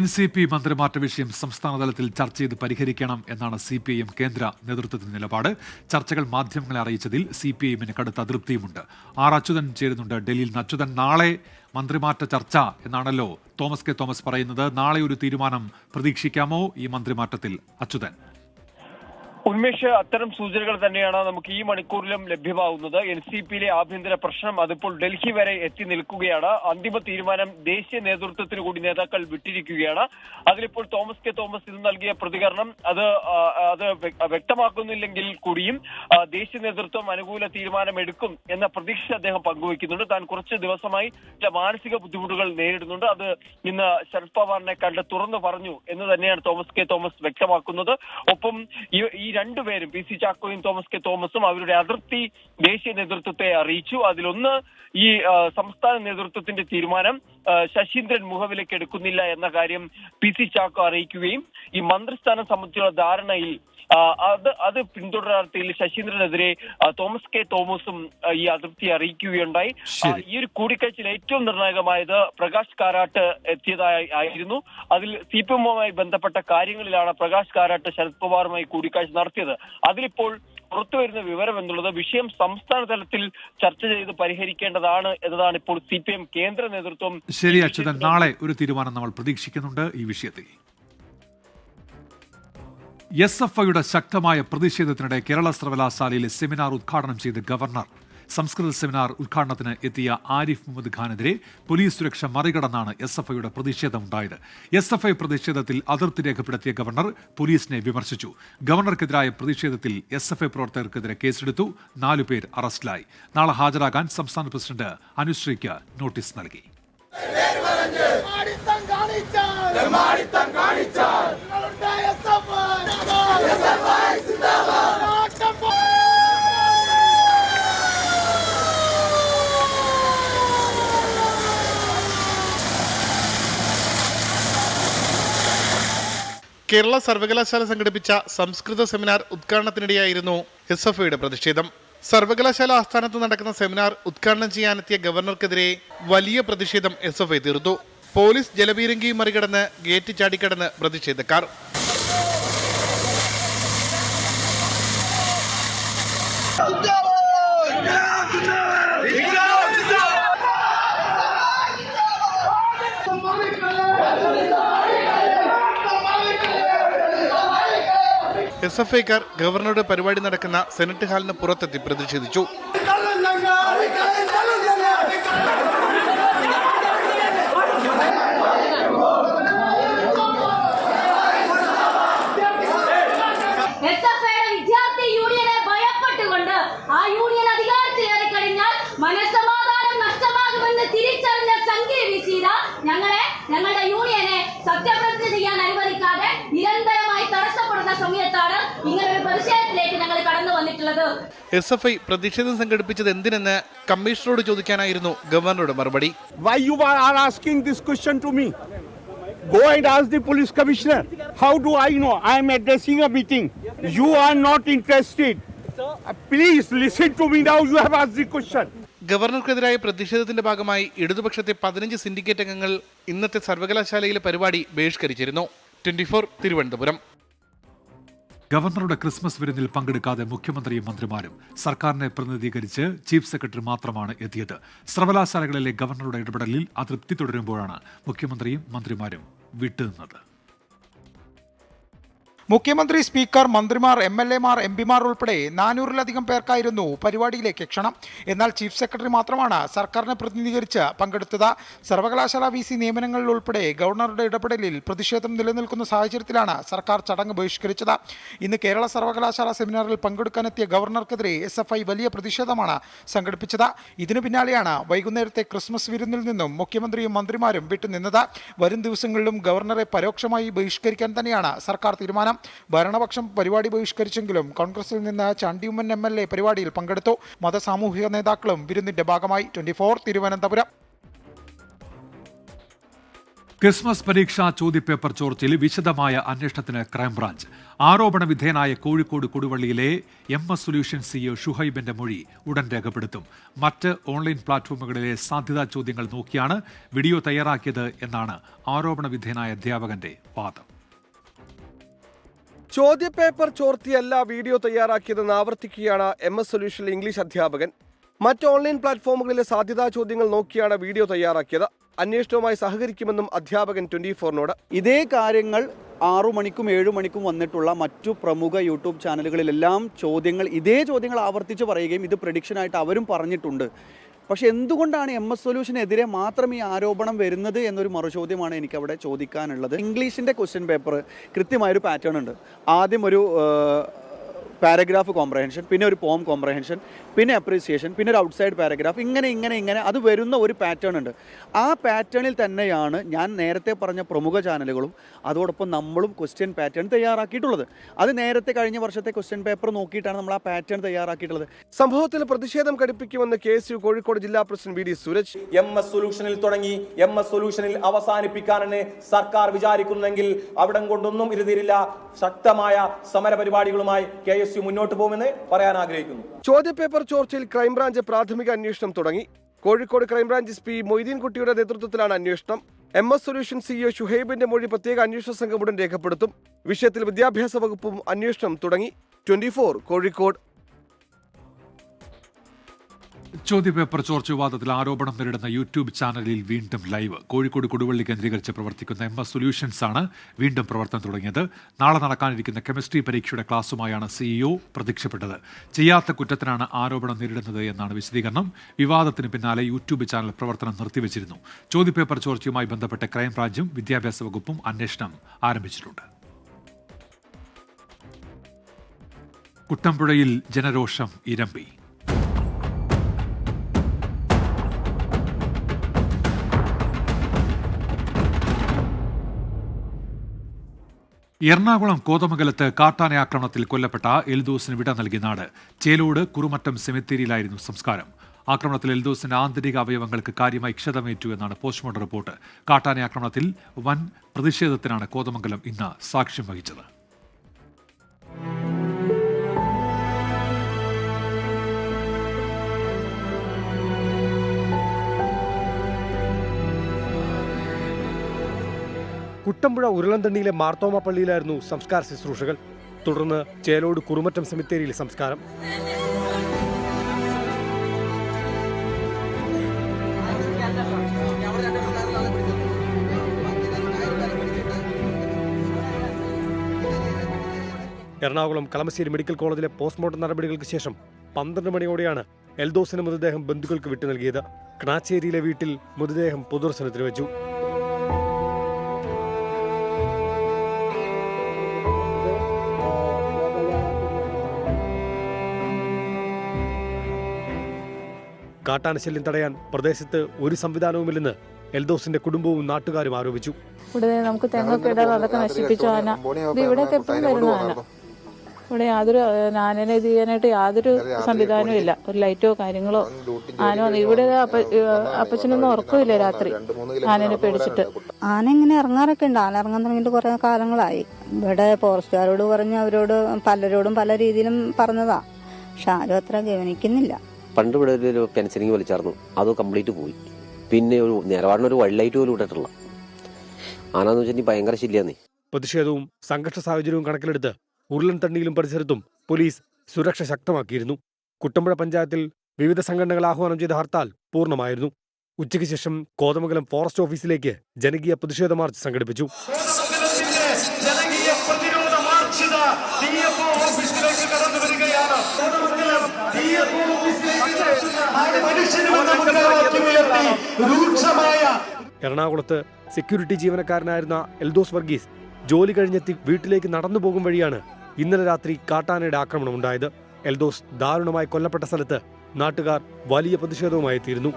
NCP മന്ത്രിമാറ്റ വിഷയം സംസ്ഥാനതലത്തിൽ ചർച്ച ചെയ്ത് പരിഹരിക്കണം എന്നാണ് CPIM കേന്ദ്ര നേതൃത്വത്തിന്റെ നിലപാട്. ചർച്ചകൾ മാധ്യമങ്ങളെ അറിയിച്ചതിൽ CPIMന് കടുത്ത അതൃപ്തിയുമുണ്ട്. അച്യുതൻ ചേരുന്നുണ്ട് ഡൽഹിയിൽ നിന്ന്. അച്യുതൻ, നാളെ മന്ത്രിമാറ്റ ചർച്ച എന്നാണല്ലോ തോമസ് കെ തോമസ് പറയുന്നത്. നാളെ ഒരു തീരുമാനം പ്രതീക്ഷിക്കാമോ ഈ മന്ത്രിമാറ്റത്തിൽ അച്യുതൻ? ഉന്മേഷ്, അത്തരം സൂചനകൾ തന്നെയാണ് നമുക്ക് ഈ മണിക്കൂറിലും ലഭ്യമാകുന്നത്. NCPയിലെ ആഭ്യന്തര പ്രശ്നം അതിപ്പോൾ ഡൽഹി വരെ എത്തി നിൽക്കുകയാണ്. അന്തിമ തീരുമാനം ദേശീയ നേതൃത്വത്തിന് കൂടി നേതാക്കൾ വിട്ടിരിക്കുകയാണ്. അതിലിപ്പോൾ തോമസ് കെ തോമസ് ഇന്ന് നൽകിയ പ്രതികരണം അത് വ്യക്തമാക്കുന്നില്ലെങ്കിൽ കൂടിയും ദേശീയ നേതൃത്വം അനുകൂല തീരുമാനം എടുക്കും എന്ന പ്രതീക്ഷ അദ്ദേഹം പങ്കുവയ്ക്കുന്നുണ്ട്. താൻ കുറച്ച് ദിവസമായി ചില മാനസിക ബുദ്ധിമുട്ടുകൾ നേരിടുന്നുണ്ട്, അത് ഇന്ന് ശരത് പവാറിനെ കണ്ട് തുറന്നു പറഞ്ഞു എന്ന് തന്നെയാണ് തോമസ് കെ തോമസ് വ്യക്തമാക്കുന്നത്. ഒപ്പം ഈ രണ്ടുപേരും PC ചാക്കോയും തോമസ് കെ തോമസും അവരുടെ അതൃപ്തി ദേശീയ നേതൃത്വത്തെ അറിയിച്ചു. അതിലൊന്ന് ഈ സംസ്ഥാന നേതൃത്വത്തിന്റെ തീരുമാനം ശശീന്ദ്രൻ മുഖവിലേക്ക് എടുക്കുന്നില്ല എന്ന കാര്യം PC ചാക്കോ അറിയിക്കുകയും ഈ മന്ത്രിസ്ഥാനം സംബന്ധിച്ചുള്ള ധാരണയിൽ അത് പിന്തുടരാർത്ഥയിൽ ശശീന്ദ്രനെതിരെ തോമസ് കെ തോമസും ഈ അതൃപ്തി അറിയിക്കുകയുണ്ടായി. ഈ ഒരു കൂടിക്കാഴ്ചയിൽ ഏറ്റവും നിർണായകമായത് പ്രകാശ് കാരാട്ട് എത്തിയതായിരുന്നു. അതിൽ CPIMുമായി ബന്ധപ്പെട്ട കാര്യങ്ങളിലാണ് പ്രകാശ് കാരാട്ട് ശരത് പവാറുമായി കൂടിക്കാഴ്ച നടത്തിയത്. അതിലിപ്പോൾ പുറത്തുവരുന്ന വിവരം എന്നുള്ളത് വിഷയം സംസ്ഥാന തലത്തിൽ ചർച്ച ചെയ്ത് പരിഹരിക്കേണ്ടതാണ് എന്നതാണ് ഇപ്പോൾ CPIM കേന്ദ്ര നേതൃത്വം. ശരി അച്യുതൻ, നാളെ ഒരു തീരുമാനം നമ്മൾ പ്രതീക്ഷിക്കുന്നുണ്ട് ഈ വിഷയത്തിൽ. SFIയുടെ ശക്തമായ പ്രതിഷേധത്തിനിടെ കേരള സർവകലാശാലയിലെ സെമിനാർ ഉദ്ഘാടനം ചെയ്ത് ഗവർണർ. സംസ്കൃത സെമിനാർ ഉദ്ഘാടനത്തിന് എത്തിയ ആരിഫ് മുഹമ്മദ് ഖാനെതിരെ പോലീസ് സുരക്ഷ മറികടന്നാണ് SFIയുടെ പ്രതിഷേധമുണ്ടായത്. SFI പ്രതിഷേധത്തിൽ അതൃപ്തി രേഖപ്പെടുത്തിയ ഗവർണർ പോലീസിനെ വിമർശിച്ചു. ഗവർണർക്കെതിരായ പ്രതിഷേധത്തിൽ SFI പ്രവർത്തകർക്കെതിരെ കേസെടുത്തു. 4 പേർ അറസ്റ്റിലായി. നാളെ ഹാജരാകാൻ സംസ്ഥാന പ്രസിഡന്റ് അനുശ്രീക്ക് നോട്ടീസ് നൽകി. കേരള സർവകലാശാല സംഘടിപ്പിച്ച സംസ്കൃത സെമിനാർ ഉദ്ഘാടനത്തിനിടെയായിരുന്നു SFIയുടെ പ്രതിഷേധം. സർവകലാശാല ആസ്ഥാനത്ത് നടക്കുന്ന സെമിനാർ ഉദ്ഘാടനം ചെയ്യാനെത്തിയ ഗവർണർക്കെതിരെ വലിയ പ്രതിഷേധം SFI തീർത്തു. പോലീസ് ജലപീരങ്കിയും മറികടന്ന് ഗേറ്റ് ചാടിക്കടന്ന് പ്രതിഷേധക്കാർ. SFIക്കാർ ഗവർണറുടെ പരിപാടി നടക്കുന്ന സെനറ്റ് ഹാളിന് പുറത്തെത്തി പ്രതിഷേധിച്ചു. വിദ്യാർത്ഥി യൂണിയനെ ഭയപ്പെട്ടുകൊണ്ട് ആ യൂണിയൻ അധികാരത്തിലേറി കഴിഞ്ഞാൽ മനസ്സമാധാനം നഷ്ടമാകുമെന്ന് തിരിച്ചറിഞ്ഞ സംഘീയ വിശീത ഞങ്ങളുടെ യൂണിയനെ സത്യപ്രതിജ്ഞ ചെയ്യാൻ അനുവദിക്കാതെ നിരന്തരമായി തടസ്സപ്പെടുന്ന സമയത്താണ് ഇങ്ങനൊരു പ്രതിഷേധത്തിലേക്ക് ഞങ്ങൾ കടന്നു വന്നിട്ടുള്ളത്. SFI പ്രതിഷേധം സംഘടിപ്പിച്ചത് എന്തിനെന്ന് കമ്മീഷണറോട് ചോദിക്കാനായിരുന്നു ഗവർണറുടെ മറുപടി. Why you are asking this question to me? Go and ask the police commissioner. How do I know? I am addressing a meeting. You are not interested. Please listen to me now. You have asked the question. ഗവർണർക്കെതിരായ പ്രതിഷേധത്തിന്റെ ഭാഗമായി ഇടതുപക്ഷത്തെ 15 syndicate അംഗങ്ങൾ ഇന്നത്തെ സർവകലാശാലയിലെ പരിപാടി ബഹിഷ്കരിച്ചിരുന്നു. 24 തിരുവനന്തപുരം. ഗവർണറുടെ Christmas വിരുന്നിൽ പങ്കെടുക്കാതെ മുഖ്യമന്ത്രിയും മന്ത്രിമാരും സർക്കാരിനെ പ്രതിനിധീകരിച്ച് ചീഫ് സെക്രട്ടറി മാത്രമാണ് എത്തിയത്. സർവകലാശാലകളിലെ ഗവർണറുടെ ഇടപെടലിൽ അതൃപ്തി തുടരുമ്പോഴാണ് മുഖ്യമന്ത്രിയും മന്ത്രിമാരും വിട്ടുനിന്നത്. മുഖ്യമന്ത്രി, സ്പീക്കർ, മന്ത്രിമാർ, MLA-മാർ, MP-മാർ ഉൾപ്പെടെ 400-ലധികം പേർക്കായിരുന്നു പരിപാടിയിലേക്ക് ക്ഷണം. എന്നാൽ ചീഫ് സെക്രട്ടറി മാത്രമാണ് സർക്കാരിനെ പ്രതിനിധീകരിച്ച് പങ്കെടുത്തത്. സർവകലാശാല VC നിയമനങ്ങളിൽ ഉൾപ്പെടെ ഗവർണറുടെ ഇടപെടലിൽ പ്രതിഷേധം നിലനിൽക്കുന്ന സാഹചര്യത്തിലാണ് സർക്കാർ ചടങ്ങ് ബഹിഷ്കരിച്ചത്. ഇന്ന് കേരള സർവകലാശാല സെമിനാറിൽ പങ്കെടുക്കാനെത്തിയ ഗവർണർക്കെതിരെ SFI വലിയ പ്രതിഷേധമാണ് സംഘടിപ്പിച്ചത്. ഇതിനു പിന്നാലെയാണ് വൈകുന്നേരത്തെ ക്രിസ്മസ് വിരുന്നിൽ നിന്നും മുഖ്യമന്ത്രിയും മന്ത്രിമാരും വിട്ടുനിന്നത്. വരും ദിവസങ്ങളിലും ഗവർണറെ പരോക്ഷമായി ബഹിഷ്കരിക്കാൻ തന്നെയാണ് സർക്കാർ തീരുമാനം. ഭരണപക്ഷം പരിപാടി ബഹിഷ്കരിച്ചെങ്കിലും കോൺഗ്രസിൽ നിന്ന് ചാണ്ടിയുമ്മൻ MLA പരിപാടിയിൽ പങ്കെടുത്തു. മതസാമൂഹിക നേതാക്കളും വിരുന്നിന്റെ ഭാഗമായി. 24 തിരുവനന്തപുരം. ക്രിസ്മസ് പരീക്ഷാ ചോദ്യപേപ്പർ ചോർച്ചയിൽ വിശദമായ അന്വേഷണത്തിന് ക്രൈംബ്രാഞ്ച്. ആരോപണ വിധേയനായ കോഴിക്കോട് കൊടുവള്ളിയിലെ MS സൊല്യൂഷൻ CEO ഷുഹൈബിന്റെ മൊഴി ഉടൻ രേഖപ്പെടുത്തും. മറ്റ് ഓൺലൈൻ പ്ലാറ്റ്ഫോമുകളിലെ സാധ്യതാ ചോദ്യങ്ങൾ നോക്കിയാണ് വീഡിയോ തയ്യാറാക്കിയത് എന്നാണ് ആരോപണ വിധേയനായ അധ്യാപകന്റെ വാദം. ചോദ്യപേപ്പർ ചോർത്തിയല്ല വീഡിയോ തയ്യാറാക്കിയതെന്ന് ആവർത്തിക്കുകയാണ് MS സൊല്യൂഷനിലെ ഇംഗ്ലീഷ് അധ്യാപകൻ. മറ്റ് ഓൺലൈൻ പ്ലാറ്റ്ഫോമുകളിലെ സാധ്യതാ ചോദ്യങ്ങൾ നോക്കിയാണ് വീഡിയോ തയ്യാറാക്കിയത്. അന്വേഷണവുമായി സഹകരിക്കുമെന്നും അധ്യാപകൻ 24നോട്. ഇതേ കാര്യങ്ങൾ 6 മണിക്കും 7 മണിക്കും വന്നിട്ടുള്ള മറ്റു പ്രമുഖ യൂട്യൂബ് ചാനലുകളിലെല്ലാം ഇതേ ചോദ്യങ്ങൾ ആവർത്തിച്ച് പറയുകയും ഇത് പ്രഡിക്ഷനായിട്ട് അവരും പറഞ്ഞിട്ടുണ്ട്. പക്ഷെ എന്തുകൊണ്ടാണ് MS സൊല്യൂഷനെതിരെ മാത്രം ഈ ആരോപണം വരുന്നത് എന്നൊരു മറുചോദ്യമാണ് എനിക്കവിടെ ചോദിക്കാനുള്ളത്. ഇംഗ്ലീഷിൻ്റെ ക്വസ്റ്റ്യൻ പേപ്പർ കൃത്യമായൊരു പാറ്റേൺ ഉണ്ട്. ആദ്യം ഒരു പാരഗ്രാഫ് കോംപ്രഹെൻഷൻ, പിന്നെ ഒരു പോം കോംപ്രഹെൻഷൻ, പിന്നെ അപ്രീസിയേഷൻ, പിന്നെ ഒരു ഔട്ട്സൈഡ് പാരഗ്രാഫ്, ഇങ്ങനെ അത് വരുന്ന ഒരു പാറ്റേൺ ഉണ്ട്. ആ പാറ്റേണിൽ തന്നെയാണ് ഞാൻ നേരത്തെ പറഞ്ഞ പ്രമുഖ ചാനലുകളും അതോടൊപ്പം നമ്മളും ക്വസ്റ്റ്യൻ പാറ്റേൺ തയ്യാറാക്കിയിട്ടുള്ളത്. അത് നേരത്തെ കഴിഞ്ഞ വർഷത്തെ ക്വസ്റ്റ്യൻ പേപ്പർ നോക്കിയിട്ടാണ് നമ്മൾ ആ പാറ്റേൺ തയ്യാറാക്കിയിട്ടുള്ളത്. സംഭവത്തിൽ പ്രതിഷേധം ഘടിപ്പിക്കുമെന്ന് KSU കോഴിക്കോട് ജില്ലാ പ്രസിഡന്റ് VD സുരജ്. MS സൊല്യൂഷനിൽ തുടങ്ങി MS സൊല്യൂഷനിൽ അവസാനിപ്പിക്കാനാണ് സർക്കാർ വിചാരിക്കുന്നെങ്കിൽ അവിടം കൊണ്ടൊന്നും ഇരുതിരില്ല. ശക്തമായ സമര പരിപാടികളുമായി KSU മുന്നോട്ട് പോകുമെന്ന് പറയാൻ ആഗ്രഹിക്കുന്നു. ചോദ്യപേപ്പർ ചോർച്ചയിൽ ക്രൈംബ്രാഞ്ച് പ്രാഥമിക അന്വേഷണം തുടങ്ങി. കോഴിക്കോട് ക്രൈംബ്രാഞ്ച് SP മൊയ്തീൻകുട്ടിയുടെ നേതൃത്വത്തിലാണ് അന്വേഷണം. MS സൊല്യൂഷൻ CEO ഷുഹൈബിന്റെ മൊഴി പ്രത്യേക അന്വേഷണ സംഘം ഉടൻ രേഖപ്പെടുത്തും. വിഷയത്തിൽ വിദ്യാഭ്യാസ വകുപ്പും അന്വേഷണം തുടങ്ങി. 24 കോഴിക്കോട്. ചോദ്യപേപ്പർ ചോർച്ച വിവാദത്തിൽ ആരോപണം നേരിടുന്ന യൂട്യൂബ് ചാനലിൽ വീണ്ടും ലൈവ്. കോഴിക്കോട് കൊടുവള്ളി കേന്ദ്രീകരിച്ച് പ്രവർത്തിക്കുന്ന MS സൊല്യൂഷൻസ് ആണ് വീണ്ടും പ്രവർത്തനം തുടങ്ങിയത്. നാളെ നടക്കാനിരിക്കുന്ന കെമിസ്ട്രി പരീക്ഷയുടെ ക്ലാസുമായാണ് CEO പ്രത്യക്ഷപ്പെട്ടത്. ചെയ്യാത്ത കുറ്റത്തിനാണ് ആരോപണം നേരിടുന്നത് എന്നാണ് വിശദീകരണം. വിവാദത്തിന് പിന്നാലെ യൂട്യൂബ് ചാനൽ പ്രവർത്തനം നിർത്തിവച്ചിരുന്നു. ചോദ്യപേപ്പർ ചോർച്ചയുമായി ബന്ധപ്പെട്ട് ക്രൈംബ്രാഞ്ചും വിദ്യാഭ്യാസ വകുപ്പും അന്വേഷണം ആരംഭിച്ചിട്ടുണ്ട്. കുട്ടമ്പുഴയിൽ ജനരോഷം ഇരമ്പി. എറണാകുളം കോതമംഗലത്ത് കാട്ടാന ആക്രമണത്തിൽ കൊല്ലപ്പെട്ട എൽദോസിന് വിട നൽകിയ നാട്. ചേലോട് കുറുമറ്റം സെമിത്തേരിയിലായിരുന്നു സംസ്കാരം. ആക്രമണത്തിൽ എൽദോസിന്റെ ആന്തരിക അവയവങ്ങൾക്ക് കാര്യമായി ക്ഷതമേറ്റു എന്നാണ് പോസ്റ്റ്മോർട്ടം റിപ്പോർട്ട്. കാട്ടാന ആക്രമണത്തിൽ വൻ പ്രതിഷേധത്തിനാണ് കോതമംഗലം ഇന്ന് സാക്ഷ്യം വഹിച്ചത്. കുട്ടമ്പുഴ ഉരുളന്തണ്ണിയിലെ മാർത്തോമ പള്ളിയിലായിരുന്നു സംസ്കാര ശുശ്രൂഷകൾ. തുടർന്ന് ചേലോട് കുറുമറ്റം സെമിത്തേരിയിൽ സംസ്കാരം. എറണാകുളം കളമശ്ശേരി മെഡിക്കൽ കോളേജിലെ പോസ്റ്റ്മോർട്ടം നടപടികൾക്ക് ശേഷം 12 മണിയോടെയാണ് എൽദോസിന് മൃതദേഹം ബന്ധുക്കൾക്ക് വിട്ടു നൽകിയത്. കണാച്ചേരിയിലെ വീട്ടിൽ മൃതദേഹം പൊതുദർശനത്തിന് വെച്ചു. കാട്ടാനശല്യം തടയാൻ പ്രദേശത്ത് ഒരു സംവിധാനവുമില്ലെന്ന് എൽദോസിന്റെ കുടുംബവും നാട്ടുകാരും ആരോപിച്ചു. ഇവിടെ നമുക്ക് തെങ്ങൊക്കെ ഇടാതെ അതൊക്കെ നശിപ്പിച്ചു. ആന ഇത് ഇവിടെയൊക്കെ എപ്പോഴും വരുന്ന ആന. ഇവിടെ യാതൊരു ആനനെ ഇത് ചെയ്യാനായിട്ട് യാതൊരു സംവിധാനവും ഇല്ല. ഒരു ലൈറ്റോ കാര്യങ്ങളോ ആന വന്നു. ഇവിടെ അപ്പച്ചനൊന്നും ഉറക്കമില്ല രാത്രി ആനനെ പേടിച്ചിട്ട്. ആന ഇങ്ങനെ ഇറങ്ങാറൊക്കെ ഉണ്ട്. ആന ഇറങ്ങാൻ തുടങ്ങിയിട്ട് കുറെ കാലങ്ങളായി. ഇവിടെ ഫോറസ്റ്റുകാരോട് പറഞ്ഞ് അവരോട് പലരോടും പല രീതിയിലും പറഞ്ഞതാ. പക്ഷെ ആരും അത്ര ഗവനിക്കുന്നില്ല. പണ്ട് ഇവിടെ ഒരു പെൻസിലിംഗ് വലിച്ചായിരുന്നു, അത് കംപ്ലീറ്റ് പോയി. പിന്നെ ഒരു നിലവാടിനൊരു വൈൽഡ് ലൈറ്റ് പോലും ഇട്ടിട്ടുള്ള ആനാന്ന് വെച്ചിട്ടുണ്ടെങ്കിൽ ഭയങ്കര ശല്യാന്നേ. പ്രതിഷേധവും സംഘർഷ സാഹചര്യവും കണക്കിലെടുത്ത് ഉരുളൻ തണ്ണിയിലും പരിസരത്തും പോലീസ് സുരക്ഷ ശക്തമാക്കിയിരുന്നു. കുട്ടമ്പുഴ പഞ്ചായത്തിൽ വിവിധ സംഘടനകൾ ആഹ്വാനം ചെയ്ത ഹർത്താൽ പൂർണ്ണമായിരുന്നു. ഉച്ചയ്ക്ക് ശേഷം കോതമംഗലം ഫോറസ്റ്റ് ഓഫീസിലേക്ക് ജനകീയ പ്രതിഷേധ മാർച്ച് സംഘടിപ്പിച്ചു. എറണാകുളത്ത് സെക്യൂരിറ്റി ജീവനക്കാരനായിരുന്ന എൽദോസ് വർഗീസ് ജോലി കഴിഞ്ഞെത്തി വീട്ടിലേക്ക് നടന്നു പോകും വഴിയാണ് ഇന്നലെ രാത്രി കാട്ടാനയുടെ ആക്രമണമുണ്ടായത്. എൽദോസ് ദാരുണമായി കൊല്ലപ്പെട്ട സ്ഥലത്ത് നാട്ടുകാർ വലിയ പ്രതിഷേധവുമായി എത്തിയിരുന്നു.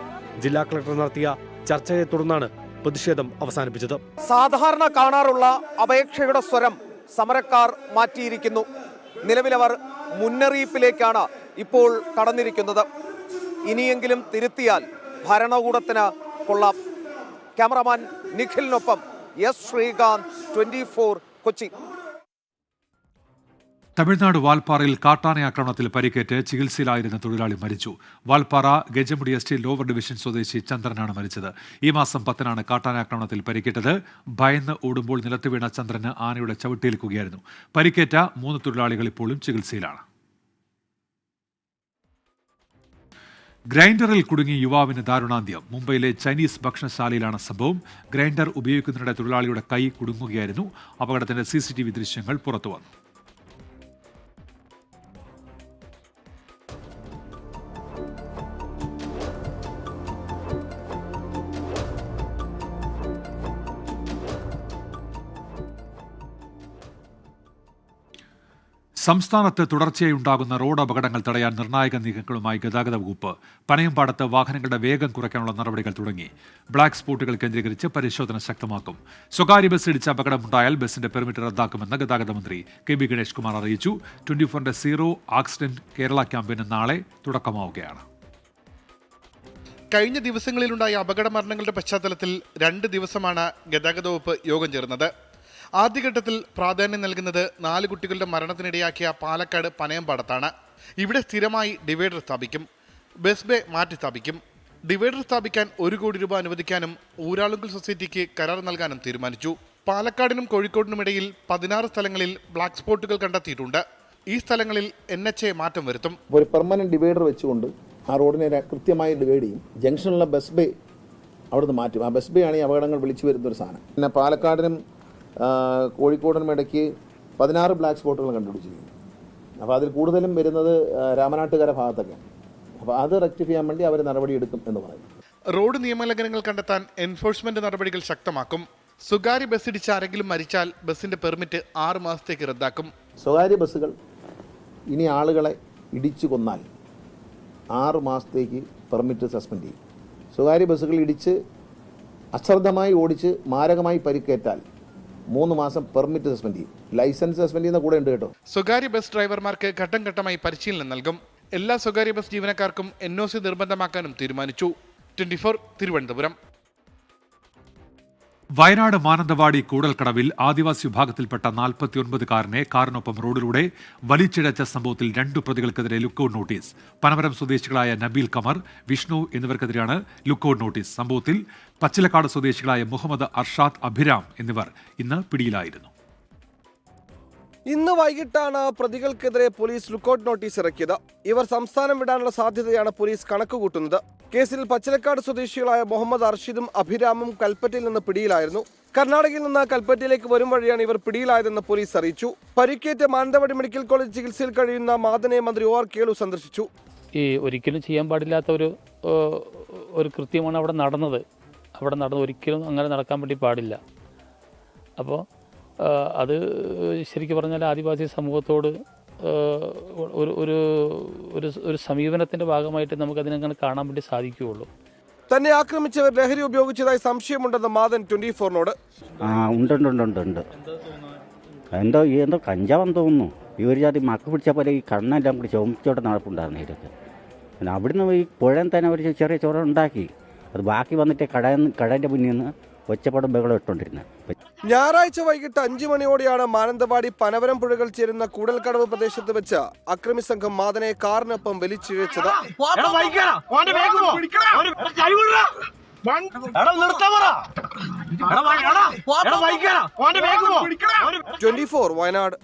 ജില്ലാ കളക്ടർ നടത്തിയ ചർച്ചയെ തുടർന്നാണ് പ്രതിഷേധം അവസാനിപ്പിച്ചത്. സാധാരണ കാണാറുള്ള അപേക്ഷയുടെ സ്വരം സമരക്കാർ മാറ്റിയിരിക്കുന്നു. നിലവിലവർ മുന്നറിയിപ്പിലേക്കാണ് ഇപ്പോൾ കടന്നിരിക്കുന്നത്. ഇനിയെങ്കിലും തിരുത്തിയാൽ ഭരണകൂടത്തിന് കൊള്ളാം. ക്യാമറമാൻ നിഖിലിനൊപ്പം എസ് ശ്രീകാന്ത്, 24 കൊച്ചി. തമിഴ്നാട് വാൽപ്പാറയിൽ കാട്ടാന ആക്രമണത്തിൽ പരിക്കേറ്റ് ചികിത്സയിലായിരുന്ന തൊഴിലാളി മരിച്ചു. Valparai Gajamudi estate lower division സ്വദേശി ചന്ദ്രനാണ് മരിച്ചത്. ഈ മാസം 10-നാണ് കാട്ടാനാക്രമണത്തിൽ പരിക്കേറ്റത്. ഭയന്ന് ഓടുമ്പോൾ നിലത്ത് വീണ ചന്ദ്രന് ആനയുടെ ചവിട്ടേൽക്കുകയായിരുന്നു. പരിക്കേറ്റ 3 തൊഴിലാളികൾ ഇപ്പോഴും ചികിത്സയിലാണ്. ഗ്രൈൻഡറിൽ കുടുങ്ങി യുവാവിന് ദാരുണാന്ത്യം. മുംബൈയിലെ ചൈനീസ് ഭക്ഷണശാലയിലാണ് സംഭവം. ഗ്രൈൻഡർ ഉപയോഗിക്കുന്നതിനിടെ തൊഴിലാളിയുടെ കൈ കുടുങ്ങുകയായിരുന്നു. അപകടത്തിന്റെ CCTV ദൃശ്യങ്ങൾ പുറത്തുവന്നു. സംസ്ഥാനത്ത് തുടർച്ചയായി ഉണ്ടാകുന്ന റോഡ് അപകടങ്ങൾ തടയാൻ നിർണായക നീക്കങ്ങളുമായി ഗതാഗത വകുപ്പ്. പനയമ്പാടത്ത് വാഹനങ്ങളുടെ വേഗം കുറയ്ക്കാനുള്ള നടപടികൾ തുടങ്ങി. ബ്ലാക്ക് സ്പോട്ടുകൾ കേന്ദ്രീകരിച്ച് പരിശോധന ശക്തമാക്കും. സ്വകാര്യ ബസ് ഇടിച്ച് അപകടമുണ്ടായാൽ ബസിന്റെ പെർമിറ്റ് റദ്ദാക്കുമെന്ന് ഗതാഗത മന്ത്രി KB ഗണേഷ് കുമാർ അറിയിച്ചു. 24-ന്റെ സീറോ ആക്സിഡന്റ് കേരള ക്യാമ്പയിന് നാളെ തുടക്കമാവുകയാണ്. കഴിഞ്ഞ ദിവസങ്ങളിലുണ്ടായ അപകട മരണങ്ങളുടെ പശ്ചാത്തലത്തിൽ 2 ദിവസമാണ് ഗതാഗത വകുപ്പ് യോഗം ചേർന്നത്. ആദ്യഘട്ടത്തിൽ പ്രാധാന്യം നൽകുന്നത് 4 കുട്ടികളുടെ മരണത്തിനിടയാക്കിയ പാലക്കാട് പനയമ്പാടത്താണ്. ഇവിടെ സ്ഥിരമായി ഡിവൈഡർ സ്ഥാപിക്കും. ബസ് ബേ മാറ്റി സ്ഥാപിക്കും. ഡിവൈഡർ സ്ഥാപിക്കാൻ 1 കോടി രൂപ അനുവദിക്കാനും ഊരാളുങ്കൽ സൊസൈറ്റിക്ക് കരാർ നൽകാനും തീരുമാനിച്ചു. പാലക്കാടിനും കോഴിക്കോടിനുമിടയിൽ 16 സ്ഥലങ്ങളിൽ ബ്ലാക്ക് സ്പോട്ടുകൾ കണ്ടെത്തിയിട്ടുണ്ട്. ഈ സ്ഥലങ്ങളിൽ NHA മാറ്റം വരുത്തും. ഒരു പെർമനന്റ് ഡിവൈഡർ വെച്ചുകൊണ്ട് ആ റോഡിനെ കൃത്യമായി ഡിവൈഡ് ചെയ്യും. ജംഗ്ഷനിലുള്ള ബസ് ബേ അവിടുന്ന് മാറ്റും. ആ ബസ് ബേ ആണ് ഈ അപകടങ്ങൾ വിളിച്ചു വരുന്നൊരു സാധനം. പിന്നെ പാലക്കാടിനും കോഴിക്കോടിനും ഇടയ്ക്ക് 16 ബ്ലാക്ക് സ്പോട്ടുകൾ കണ്ടുപിടിച്ചിരിക്കുന്നു. അപ്പോൾ അതിൽ കൂടുതലും വരുന്നത് രാമനാട്ടുകര ഭാഗത്തൊക്കെയാണ്. അപ്പോൾ അത് റെക്ടിഫൈ ചെയ്യാൻ വേണ്ടി അവർ നടപടിയെടുക്കും എന്ന് പറയും. റോഡ് നിയമലംഘനങ്ങൾ കണ്ടെത്താൻ എൻഫോഴ്സ്മെന്റ് നടപടികൾ ശക്തമാക്കും. സ്വകാര്യ ബസ് ഇടിച്ച് ആരെങ്കിലും മരിച്ചാൽ ബസിന്റെ പെർമിറ്റ് 6 മാസത്തേക്ക് റദ്ദാക്കും. സ്വകാര്യ ബസ്സുകൾ ഇനി ആളുകളെ ഇടിച്ചു കൊന്നാൽ 6 മാസത്തേക്ക് പെർമിറ്റ് സസ്പെൻഡ് ചെയ്യും. സ്വകാര്യ ബസ്സുകൾ ഇടിച്ച് അശ്രദ്ധമായി ഓടിച്ച് മാരകമായി പരിക്കേറ്റാൽ 3 മാസം പെർമിറ്റ് സസ്പെൻഡ് ചെയ്യും. ലൈസൻസ് സസ്പെൻഡ് ചെയ്യുന്ന കൂടെ ഉണ്ട് കേട്ടോ. സ്വകാര്യ ബസ് ഡ്രൈവർമാർക്ക് ഘട്ടം ഘട്ടമായി പരിശീലനം നൽകും. എല്ലാ സ്വകാര്യ ബസ് ജീവനക്കാർക്കും NOC നിർബന്ധമാക്കാനും തീരുമാനിച്ചു. 24 തിരുവനന്തപുരം. വയനാട് മാനന്തവാടി കൂടൽക്കടവിൽ ആദിവാസി വിഭാഗത്തിൽപ്പെട്ട 49-കാരനെ കാറിനൊപ്പം റോഡിലൂടെ വലിച്ചിഴച്ച സംഭവത്തിൽ 2 പ്രതികൾക്കെതിരെ ലുക്കൌട്ട് നോട്ടീസ്. പനമരം സ്വദേശികളായ നബീൽ കമർ, വിഷ്ണു എന്നിവർക്കെതിരെയാണ് ലുക്കൌട്ട് നോട്ടീസ്. സംഭവത്തിൽ പച്ചിലക്കാട് സ്വദേശികളായ മുഹമ്മദ് അർഷാദ്, അഭിരാം എന്നിവർ ഇന്ന് പിടിയിലായിരുന്നു. ഇന്ന് വൈകിട്ടാണ് പ്രതികൾക്കെതിരെ പോലീസ് ലുക്കൌട്ട് നോട്ടീസ് ഇറക്കിയത്. ഇവർ സംസ്ഥാനം വിടാനുള്ള സാധ്യതയാണ് പോലീസ് കണക്കുകൂട്ടുന്നത്. കേസിൽ പച്ചിലക്കാട് സ്വദേശികളായ മുഹമ്മദ് അർഷിദും അഭിരാമും കൽപ്പറ്റയിൽ നിന്ന് പിടിയിലായിരുന്നു. കർണാടകയിൽ നിന്ന് കൽപ്പറ്റയിലേക്ക് വരും വഴിയാണ് ഇവർ പിടിയിലായതെന്ന് പോലീസ് അറിയിച്ചു. പരിക്കേറ്റ മാനന്തവാടി മെഡിക്കൽ കോളേജ് ചികിത്സയിൽ കഴിയുന്ന മാദനെ മന്ത്രി ഒ ആർ കേളു സന്ദർശിച്ചു. ഒരിക്കലും ചെയ്യാൻ പാടില്ലാത്ത ഒരു കൃത്യമാണ് അവിടെ നടന്നത്. ഒരിക്കലും അങ്ങനെ നടക്കാൻ വേണ്ടി പാടില്ല. അപ്പോൾ അത് ശരിക്കും പറഞ്ഞാൽ ആദിവാസി സമൂഹത്തോട് ഒരു സമീപനത്തിൻ്റെ ഭാഗമായിട്ട് നമുക്കതിനങ്ങനെ കാണാൻ വേണ്ടി സാധിക്കുകയുള്ളൂ. തന്നെ ആക്രമിച്ചവർ ലഹരി ഉപയോഗിച്ചതായി സംശയമുണ്ടെന്ന് മാദൻ 24നോട്. ഉണ്ട്. എന്തോ കഞ്ചാവെന്ന് തോന്നുന്നു. ഈ ഒരു ജാതി മക്ക പിടിച്ച പോലെ ഈ കണ്ണെല്ലാം കൂടി ചുമച്ചോടെ നടപ്പുണ്ടായിരുന്നു ഇതൊക്കെ. പിന്നെ അവിടുന്ന് ഈ പുഴയിൽ തന്നെ അവർ ചെറിയ ചോറ ഉണ്ടാക്കി. അത് ബാക്കി വന്നിട്ട് കടേൻ്റെ മുന്നിൽ നിന്ന് ഒച്ചപ്പാടും ബഹളം ഇട്ടുകൊണ്ടിരുന്നത്. ഞായറാഴ്ച വൈകിട്ട് 5 മണിയോടെയാണ് മാനന്തവാടി പനവരം പുഴകൾ ചേരുന്ന കൂടൽക്കടവ് പ്രദേശത്ത് വെച്ച് അക്രമി സംഘം മാദനെ കാറിനൊപ്പം വലിച്ചിഴച്ചത്. 24 വയനാട്.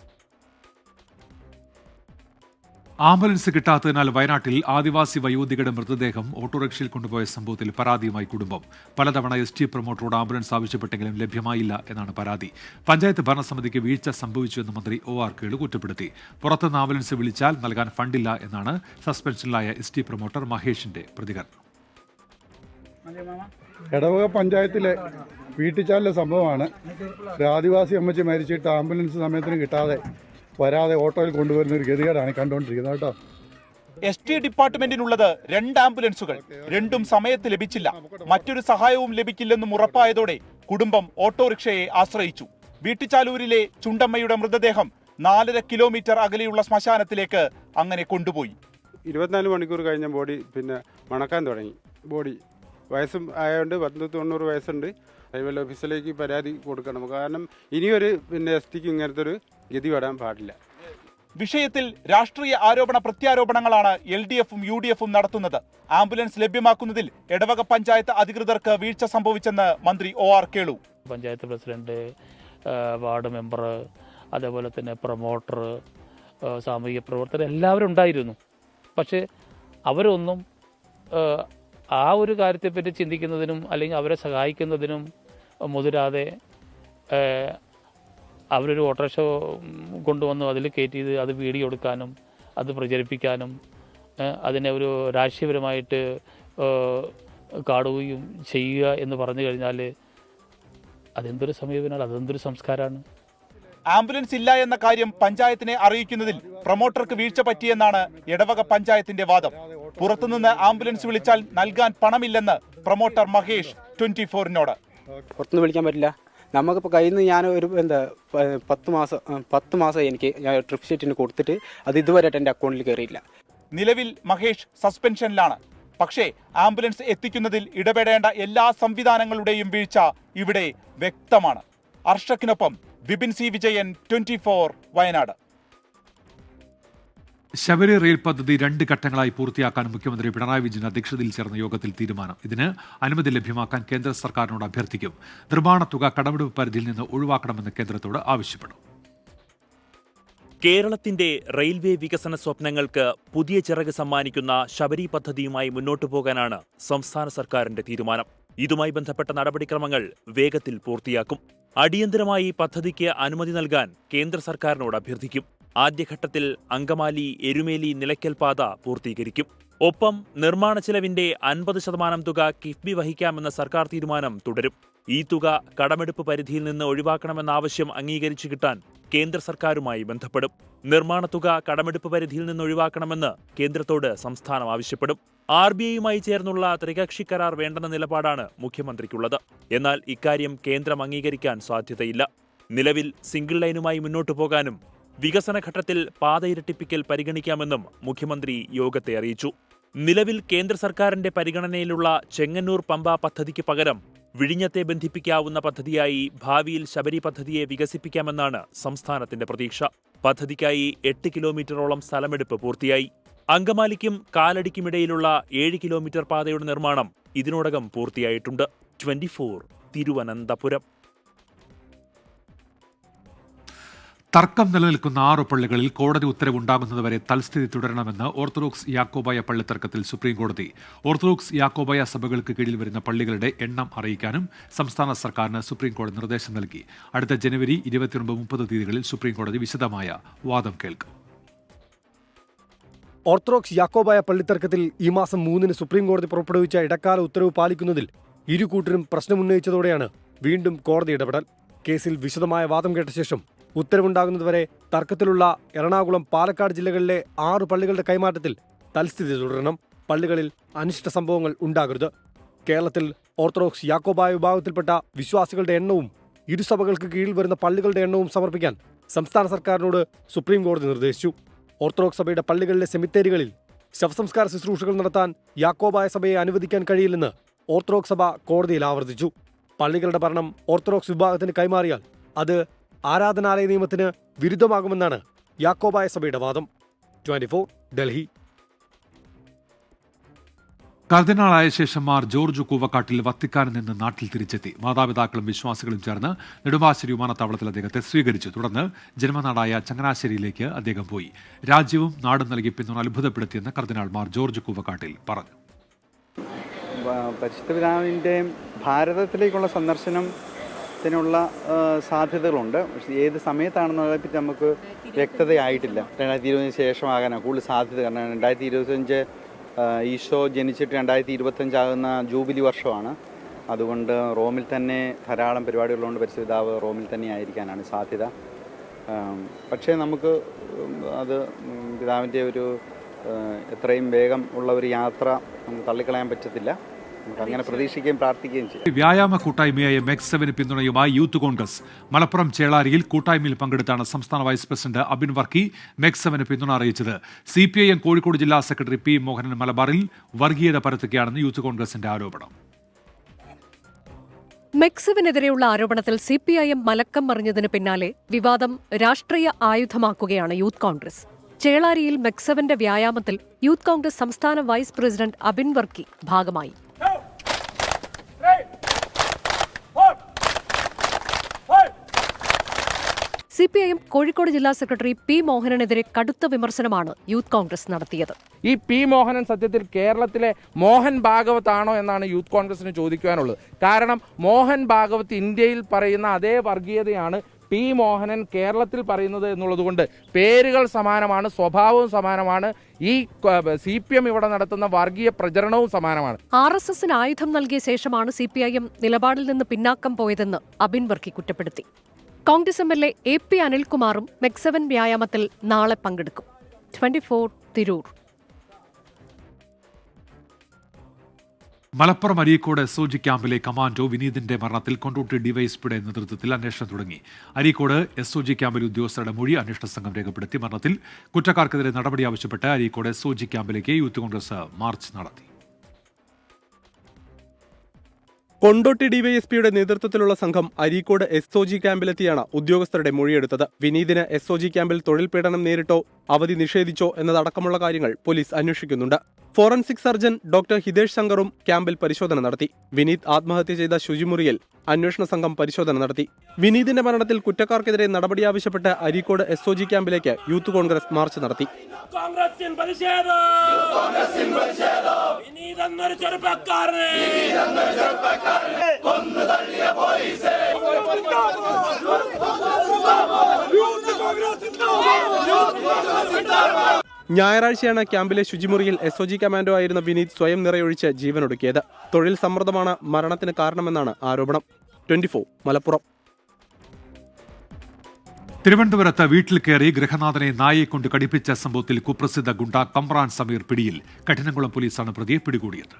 ആംബുലൻസ് കിട്ടാത്തതിനാൽ വയനാട്ടിൽ ആദിവാസി വയോധികയുടെ മൃതദേഹം ഓട്ടോറിക്ഷയിൽ കൊണ്ടുപോയ സംഭവത്തിൽ പരാതിയുമായി കുടുംബം. പലതവണ ST പ്രൊമോട്ടറോട് ആംബുലൻസ് ആവശ്യപ്പെട്ടെങ്കിലും ലഭ്യമായില്ല എന്നാണ് പരാതി. പഞ്ചായത്ത് ഭരണസമിതിക്ക് വീഴ്ച സംഭവിച്ചുവെന്ന് മന്ത്രി OR കേളു കുറ്റപ്പെടുത്തി. പുറത്തുനിന്ന് ആംബുലൻസ് വിളിച്ചാൽ നൽകാൻ ഫണ്ടില്ല എന്നാണ് സസ്പെൻഷനിലായ ST പ്രൊമോട്ടർ മഹേഷിന്റെ പ്രതികരണം. എടവക പഞ്ചായത്തിലെ വീട്ടിച്ചാലിലെ സംഭവമാണ്. ഒരു ആദിവാസി അമ്മച്ചി മരിച്ചിട്ട് ആംബുലൻസ് സമയത്തിന് കിട്ടാതെ വരാതെ ഓട്ടോയിൽ കൊണ്ടുവരുന്ന ഒരു ഗതികേടാണ് കണ്ടുകൊണ്ടിരിക്കുന്നത് കേട്ടോ. ST ഡിപ്പാർട്ട്മെന്റിനുള്ളത് 2 ആംബുലൻസുകൾ. 2ഉം സമയത്ത് ലഭിച്ചില്ല. മറ്റൊരു സഹായവും ലഭിക്കില്ലെന്നും ഉറപ്പായതോടെ കുടുംബം ഓട്ടോറിക്ഷയെ ആശ്രയിച്ചു. വീട്ടിച്ചാലൂരിലെ ചുണ്ടമ്മയുടെ മൃതദേഹം 4.5 കിലോമീറ്റർ അകലെയുള്ള ശ്മശാനത്തിലേക്ക് അങ്ങനെ കൊണ്ടുപോയി. 24 മണിക്കൂർ കഴിഞ്ഞ ബോഡി പിന്നെ മണക്കാൻ തുടങ്ങി. ബോഡി വയസ്സും ആയതുകൊണ്ട് 90 വയസ്സുണ്ട്. റെയിൽവേ ഓഫീസിലേക്ക് പരാതി കൊടുക്കണം. കാരണം ഇനിയൊരു STക്ക് ഇങ്ങനത്തെ ഒരു ഗതി വരാൻ പാടില്ല. വിഷയത്തിൽ രാഷ്ട്രീയ ആരോപണ പ്രത്യാരോപണങ്ങളാണ് LDFും UDFും നടത്തുന്നത്. ആംബുലൻസ് ലഭ്യമാക്കുന്നതിൽ എടവക പഞ്ചായത്ത് അധികൃതർക്ക് വീഴ്ച സംഭവിച്ചെന്ന് മന്ത്രി OR Kelu. Panchayat president, ward member, അതേപോലെ തന്നെ പ്രൊമോട്ടർ, സാമൂഹിക പ്രവർത്തകർ എല്ലാവരും ഉണ്ടായിരുന്നു. പക്ഷേ അവരൊന്നും ആ ഒരു കാര്യത്തെപ്പറ്റി ചിന്തിക്കുന്നതിനും അല്ലെങ്കിൽ അവരെ സഹായിക്കുന്നതിനും മുതിരാതെ അവരൊരു ഓട്ടോറിക്ഷ കൊണ്ടുവന്നു അതിൽ കയറ്റിയത് അത് വീഡിയോ എടുക്കാനും അത് പ്രചരിപ്പിക്കാനും അതിനെ ഒരു രാഷ്ട്രീയപരമായിട്ട് കാണുകയും ചെയ്യുക എന്ന് പറഞ്ഞു കഴിഞ്ഞാൽ അതെന്തൊരു സമീപനമാണ്, അതെന്തൊരു സംസ്കാരമാണ്. ആംബുലൻസ് ഇല്ല എന്ന കാര്യം പഞ്ചായത്തിനെ അറിയിക്കുന്നതിൽ പ്രൊമോട്ടർക്ക് വീഴ്ച പറ്റിയെന്നാണ് എടവക പഞ്ചായത്തിന്റെ വാദം. പുറത്തുനിന്ന് ആംബുലൻസ് വിളിച്ചാൽ നൽകാൻ പണമില്ലെന്ന് പ്രൊമോട്ടർ മഹേഷ് 24നോട്. പുറത്തുനിന്ന് വിളിക്കാൻ പറ്റില്ല. നമുക്കിപ്പോൾ കയ്യിൽ നിന്ന് ഞാൻ ഒരു 10 മാസം എനിക്ക് ട്രിപ്പ് ഷീറ്റിന് കൊടുത്തിട്ട് അത് ഇതുവരെയായിട്ട് എൻ്റെ അക്കൗണ്ടിൽ കയറിയില്ല. നിലവിൽ മഹേഷ് സസ്പെൻഷനിലാണ്. പക്ഷേ ആംബുലൻസ് എത്തിക്കുന്നതിൽ ഇടപെടേണ്ട എല്ലാ സംവിധാനങ്ങളുടെയും വീഴ്ച ഇവിടെ വ്യക്തമാണ്. അർഷക്കിനൊപ്പം വിപിൻ C വിജയൻ, 24 വയനാട്. ശബരി റെയിൽ പദ്ധതി 2 ഘട്ടങ്ങളായി പൂർത്തിയാക്കാൻ മുഖ്യമന്ത്രി പിണറായി വിജയൻ അധ്യക്ഷതയിൽ ചേർന്ന യോഗത്തിൽ തീരുമാനം. ഇതിന് അനുമതി ലഭ്യമാക്കാൻ കേന്ദ്ര സർക്കാരിനോട് അഭ്യർത്ഥിക്കും. നിർമ്മാണ തുക കടമെടുപ്പ് പരിധിയിൽ നിന്ന് ഒഴിവാക്കണമെന്ന് കേന്ദ്രത്തോട് ആവശ്യപ്പെടും. കേരളത്തിന്റെ റെയിൽവേ വികസന സ്വപ്നങ്ങൾക്ക് പുതിയ ചിറക് സമ്മാനിക്കുന്ന ശബരി പദ്ധതിയുമായി മുന്നോട്ടു പോകാനാണ് സംസ്ഥാന സർക്കാരിന്റെ തീരുമാനം. ഇതുമായി ബന്ധപ്പെട്ട നടപടിക്രമങ്ങൾ വേഗത്തിൽ പൂർത്തിയാക്കും. അടിയന്തരമായി പദ്ധതിക്ക് അനുമതി നൽകാൻ കേന്ദ്ര സർക്കാരിനോട് അഭ്യർത്ഥിക്കും. ആദ്യഘട്ടത്തിൽ അങ്കമാലി എരുമേലി നിലയ്ക്കൽ പാത പൂർത്തീകരിക്കും. ഒപ്പം നിർമ്മാണ ചെലവിന്റെ 50% തുക കിഫ്ബി വഹിക്കാമെന്ന സർക്കാർ തീരുമാനം തുടരും. ഈ തുക കടമെടുപ്പ് പരിധിയിൽ നിന്ന് ഒഴിവാക്കണമെന്ന ആവശ്യം അംഗീകരിച്ചു കിട്ടാൻ കേന്ദ്ര സർക്കാരുമായി ബന്ധപ്പെടും. നിർമ്മാണ തുക കടമെടുപ്പ് പരിധിയിൽ നിന്ന് ഒഴിവാക്കണമെന്ന് കേന്ദ്രത്തോട് സംസ്ഥാനം ആവശ്യപ്പെടും. RBIയുമായി ചേർന്നുള്ള ത്രികക്ഷി കരാർ വേണ്ടെന്ന നിലപാടാണ് മുഖ്യമന്ത്രിക്കുള്ളത്. എന്നാൽ ഇക്കാര്യം കേന്ദ്രം അംഗീകരിക്കാൻ സാധ്യതയില്ല. നിലവിൽ സിംഗിൾ ലൈനുമായി മുന്നോട്ടു പോകാനും വികസന ഘട്ടത്തിൽ പാത ഇരട്ടിപ്പിക്കൽ പരിഗണിക്കാമെന്നും മുഖ്യമന്ത്രി യോഗത്തെ അറിയിച്ചു. നിലവിൽ കേന്ദ്ര സർക്കാരിന്റെ പരിഗണനയിലുള്ള ചെങ്ങന്നൂർ പമ്പ പദ്ധതിക്ക് പകരം വിഴിഞ്ഞത്തെ ബന്ധിപ്പിക്കാവുന്ന പദ്ധതിയായി ഭാവിയിൽ ശബരി പദ്ധതിയെ വികസിപ്പിക്കാമെന്നാണ് സംസ്ഥാനത്തിന്റെ പ്രതീക്ഷ. പദ്ധതിക്കായി 8 കിലോമീറ്ററോളം സ്ഥലമെടുപ്പ് പൂർത്തിയായി. അങ്കമാലിക്കും കാലടിക്കുമിടയിലുള്ള 7 കിലോമീറ്റർ പാതയുടെ നിർമ്മാണം ഇതിനോടകം പൂർത്തിയായിട്ടുണ്ട്. 24 തിരുവനന്തപുരം. തർക്കം നിലനിൽക്കുന്ന 6 പള്ളികളിൽ കോടതി ഉത്തരവുണ്ടാകുന്നതുവരെ തൽസ്ഥിതി തുടരണമെന്ന് ഓർത്തഡോക്സ് യാക്കോബായ പള്ളിത്തർക്കത്തിൽ സുപ്രീംകോടതി. ഓർത്തഡോക്സ് യാക്കോബായ സഭകൾക്ക് കീഴിൽ വരുന്ന പള്ളികളുടെ എണ്ണം അറിയിക്കാനും സംസ്ഥാന സർക്കാരിന് സുപ്രീംകോടതി നിർദ്ദേശം നൽകി. അടുത്ത ജനുവരി 29-30 തീയതികളിൽ സുപ്രീംകോടതി വിശദമായ വാദം കേൾക്കും. ഓർത്തഡോക്സ് യാക്കോബായ പള്ളിത്തർക്കത്തിൽ ഈ മാസം 3-ന് സുപ്രീംകോടതി പുറപ്പെടുവിച്ച ഇടക്കാല ഉത്തരവ് പാലിക്കുന്നതിൽ ഇരുകൂട്ടരും പ്രശ്നമുന്നയിച്ചതോടെയാണ് വീണ്ടും കോടതി ഇടപെടൽ. കേസിൽ വിശദമായ വാദം കേട്ട ശേഷം ഉത്തരവുണ്ടാകുന്നതുവരെ തർക്കത്തിലുള്ള എറണാകുളം, പാലക്കാട് ജില്ലകളിലെ 6 പള്ളികളുടെ കൈമാറ്റത്തിൽ തൽസ്ഥിതി തുടരണം. പള്ളികളിൽ അനിഷ്ട സംഭവങ്ങൾ ഉണ്ടാകരുത്. കേരളത്തിൽ ഓർത്തഡോക്സ് യാക്കോബായ വിഭാഗത്തിൽപ്പെട്ട വിശ്വാസികളുടെ എണ്ണവും ഇരുസഭകൾക്ക് കീഴിൽ വരുന്ന പള്ളികളുടെ എണ്ണവും സമർപ്പിക്കാൻ സംസ്ഥാന സർക്കാരിനോട് സുപ്രീംകോടതി നിർദ്ദേശിച്ചു. ഓർത്തഡോക്സ് സഭയുടെ പള്ളികളിലെ സെമിത്തേരികളിൽ ശവസംസ്കാര ശുശ്രൂഷകൾ നടത്താൻ യാക്കോബായ സഭയെ അനുവദിക്കാൻ കഴിയില്ലെന്ന് ഓർത്തഡോക്സ് സഭ കോടതിയിൽ ആവർത്തിച്ചു. പള്ളികളുടെ ഭരണം ഓർത്തഡോക്സ് വിഭാഗത്തിന് കൈമാറിയാൽ അത് ആരാധനാലയ നിയമത്തിന് വിരുദ്ധമാകുമെന്നാണ് യാക്കോബായ സഭയുടെ വാദം. 24 ഡൽഹി. കർദിനാളായ ശേഷം മാർ ജോർജ് കൂവക്കാട്ടിൽ വത്തിക്കാനിൽ നിന്ന് നാട്ടിൽ തിരിച്ചെത്തി. മാതാപിതാക്കളും വിശ്വാസികളും ചേർന്ന് നെടുമ്പാശ്ശേരി വിമാനത്താവളത്തിൽ അദ്ദേഹത്തെ സ്വീകരിച്ചു. തുടർന്ന് ജന്മനാടായ ചങ്ങനാശ്ശേരിയിലേക്ക് അദ്ദേഹം പോയി. രാജ്യവും നാടും നൽകിയ പിന്തുണ അത്ഭുതപ്പെടുത്തിയെന്ന് കർദിനാൾ മാർ ജോർജ് കൂവക്കാട്ടിൽ പറഞ്ഞു. പരിശുദ്ധ പിതാവിൻ്റെ ഭാരതത്തിലേക്കുള്ള സന്ദർശനത്തിനുള്ള സാധ്യതകളുണ്ട്. പക്ഷേ ഏത് സമയത്താണെന്നുള്ളതിനെപ്പറ്റി നമുക്ക് വ്യക്തതയായിട്ടില്ല. 2020 ശേഷമാകാനാണ് കൂടുതൽ സാധ്യത. കാരണം 2025 ഈശോ ജനിച്ചിട്ട് 2025 ആകുന്ന ജൂബിലി വർഷമാണ്. അതുകൊണ്ട് റോമിൽ തന്നെ ധാരാളം പരിപാടികളുണ്ട്. പരിശുദ്ധ പിതാവ് റോമിൽ തന്നെ ആയിരിക്കാനാണ് സാധ്യത. പക്ഷേ നമുക്ക് അത് പിതാവിൻ്റെ ഒരു എത്രയും വേഗം ഉള്ള ഒരു യാത്ര നമുക്ക് തള്ളിക്കളയാൻ പറ്റത്തില്ല. നമുക്ക് അങ്ങനെ പ്രതീക്ഷിക്കുകയും പ്രാർത്ഥിക്കുകയും ചെയ്യും. വ്യായാമ കൂട്ടായ്മയായ MEG7 പിന്തുണയുമായി യൂത്ത് കോൺഗ്രസ് മലപ്പുറം ചേളാരിയിൽ കൂട്ടായ്മയിൽ പങ്കെടുത്താണ് സംസ്ഥാന vice president Abin Varkey MEG7 പിന്തുണ അറിയിച്ചത്. CPIM കോഴിക്കോട് ജില്ലാ സെക്രട്ടറി P മോഹനൻ മലബാറിൽ വർഗീയത പരത്തുകയാണെന്ന് യൂത്ത് കോൺഗ്രസിന്റെ ആരോപണം. MEG7-നെതിരെയുള്ള ആരോപണത്തിൽ CPIM മലക്കം മറിഞ്ഞതിന് പിന്നാലെ വിവാദം രാഷ്ട്രീയ ആയുധമാക്കുകയാണ് യൂത്ത് കോൺഗ്രസ്. ചേളാരിയിൽ MEG7-ന്റെ വ്യായാമത്തിൽ യൂത്ത് കോൺഗ്രസ് സംസ്ഥാന വൈസ് പ്രസിഡന്റ് അബിൻ വർക്കി ഭാഗമായി. CPIM കോഴിക്കോട് ജില്ലാ സെക്രട്ടറി P മോഹനനെതിരെ കടുത്ത വിമർശനമാണ് യൂത്ത് കോൺഗ്രസ് നടത്തിയത്. ഈ P മോഹനൻ സത്യത്തിൽ കേരളത്തിലെ മോഹൻ ഭാഗവത് ആണോ എന്നാണ് യൂത്ത് കോൺഗ്രസിന് ചോദിക്കുവാനുള്ളത്. കാരണം മോഹൻ ഭാഗവത് ഇന്ത്യയിൽ പറയുന്ന അതേ വർഗീയതയാണ് P മോഹനൻ കേരളത്തിൽ പറയുന്നത് എന്നുള്ളതുകൊണ്ട് പേരുകൾ സമാനമാണ്, സ്വഭാവവും സമാനമാണ്. ഈ CPM ഇവിടെ നടത്തുന്ന വർഗീയ പ്രചരണവും സമാനമാണ്. RSSന് ആയുധം നൽകിയ ശേഷമാണ് CPIM നിലപാടിൽ നിന്ന് പിന്നാക്കം പോയതെന്ന് അബിൻ വർക്കി കുറ്റപ്പെടുത്തി. കോൺഗ്രസ് MLA AP അനിൽകുമാറും MEG7 വ്യായാമത്തിൽ നാളെ പങ്കെടുക്കും. 24 തിരൂർ. മലപ്പുറം അരീക്കോട് SOG ക്യാമ്പിലെ കമാൻഡോ വിനീതിന്റെ മരണത്തിൽ കൊണ്ടോട്ടി ഡിവൈഎസ്പിയുടെ നേതൃത്വത്തിൽ അന്വേഷണം തുടങ്ങി. അരീക്കോട് SOG ക്യാമ്പിലെ ഉദ്യോഗസ്ഥരുടെ മൊഴി അന്വേഷണ സംഘം രേഖപ്പെടുത്തി. മരണത്തിൽ കുറ്റക്കാർക്കെതിരെ നടപടി ആവശ്യപ്പെട്ട് അരീക്കോട് SOG ക്യാമ്പിലേക്ക് യൂത്ത് കോൺഗ്രസ് മാർച്ച് നടത്തി. കൊണ്ടോട്ടി ഡിവൈഎസ്പിയുടെ നേതൃത്വത്തിലുള്ള സംഘം അരീക്കോട് SOG ക്യാമ്പിലെത്തിയാണ് ഉദ്യോഗസ്ഥരുടെ മൊഴിയെടുത്തത്. വിനീതിന് SOG ക്യാമ്പിൽ തൊഴിൽ പീഡനം നേരിട്ടോ അവധി നിഷേധിച്ചോ എന്നതടക്കമുള്ള കാര്യങ്ങൾ പോലീസ് അന്വേഷിക്കുന്നുണ്ട്. ഫോറൻസിക് സർജൻ ഡോക്ടർ ഹിതേഷ് ശങ്കറും ക്യാമ്പിൽ പരിശോധന നടത്തി. വിനീത് ആത്മഹത്യ ചെയ്ത ശുചിമുറിയിൽ അന്വേഷണ സംഘം പരിശോധന നടത്തി. വിനീതിന്റെ മരണത്തിൽ കുറ്റക്കാർക്കെതിരെ നടപടി ആവശ്യപ്പെട്ട് അരീക്കോട് SOG ക്യാമ്പിലേക്ക് യൂത്ത് കോൺഗ്രസ് മാർച്ച് നടത്തി. ഞായറാഴ്ചയാണ് ക്യാമ്പിലെ ശുചിമുറിയിൽ SOG കമാൻഡോ ആയിരുന്ന വിനീത് സ്വയം നിറയൊഴിച്ച് ജീവനൊടുക്കിയത്. തൊഴിൽ സമ്മർദ്ദമാണ് മരണത്തിന് കാരണമെന്നാണ് ആരോപണം. 24 മലപ്പുറം. തിരുവനന്തപുരത്ത് വീട്ടിൽ കയറി ഗൃഹനാഥനെ നായയെ കൊണ്ട് കടിപ്പിച്ച സംഭവത്തിൽ കുപ്രസിദ്ധ ഗുണ്ട കമ്രാൻ സമീർ പിടിയിൽ. കഠിനംകുളം പോലീസാണ് പ്രതിയെ പിടികൂടിയത്.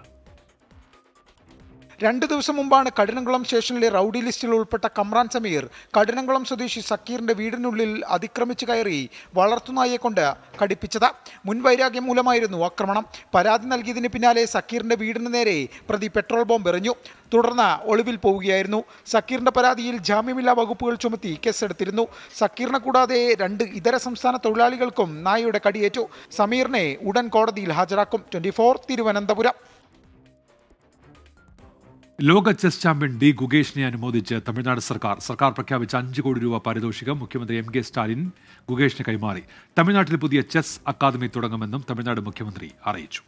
2 ദിവസം മുമ്പാണ് കഠിനംകുളം സ്റ്റേഷനിലെ റൌഡി ലിസ്റ്റിൽ ഉൾപ്പെട്ട കമ്രാൻ സമീർ കഠിനംകുളം സ്വദേശി സക്കീറിന്റെ വീടിനുള്ളിൽ അതിക്രമിച്ച് കയറി വളർത്തുനായെ കൊണ്ട് കടിപ്പിച്ചത്. മുൻവൈരാഗ്യം മൂലമായിരുന്നു ആക്രമണം. പരാതി നൽകിയതിന് പിന്നാലെ സക്കീറിന്റെ വീടിന് നേരെ പ്രതി പെട്രോൾ ബോംബ് എറിഞ്ഞു. തുടർന്ന് ഒളിവിൽ പോവുകയായിരുന്നു. സക്കീറിന്റെ പരാതിയിൽ ജാമ്യമില്ലാ വകുപ്പുകൾ ചുമത്തി കേസെടുത്തിരുന്നു. സക്കീറിനെ കൂടാതെ 2 ഇതര സംസ്ഥാന തൊഴിലാളികൾക്കും നായയുടെ കടിയേറ്റു. സമീറിനെ ഉടൻ കോടതിയിൽ ഹാജരാക്കും. 24 തിരുവനന്തപുരം. ലോക ചെസ് ചാമ്പ്യൻ ഡി ഗുഗേഷിനെ അനുമോദിച്ച് തമിഴ്നാട് സർക്കാർ പ്രഖ്യാപിച്ച 5 കോടി രൂപ പാരിതോഷികം മുഖ്യമന്ത്രി എം.കെ. സ്റ്റാലിൻ ഗുഗേഷിന് കൈമാറി. തമിഴ്നാട്ടിൽ പുതിയ ചെസ് അക്കാദമി തുടങ്ങുമെന്നും തമിഴ്നാട് മുഖ്യമന്ത്രി അറിയിച്ചു.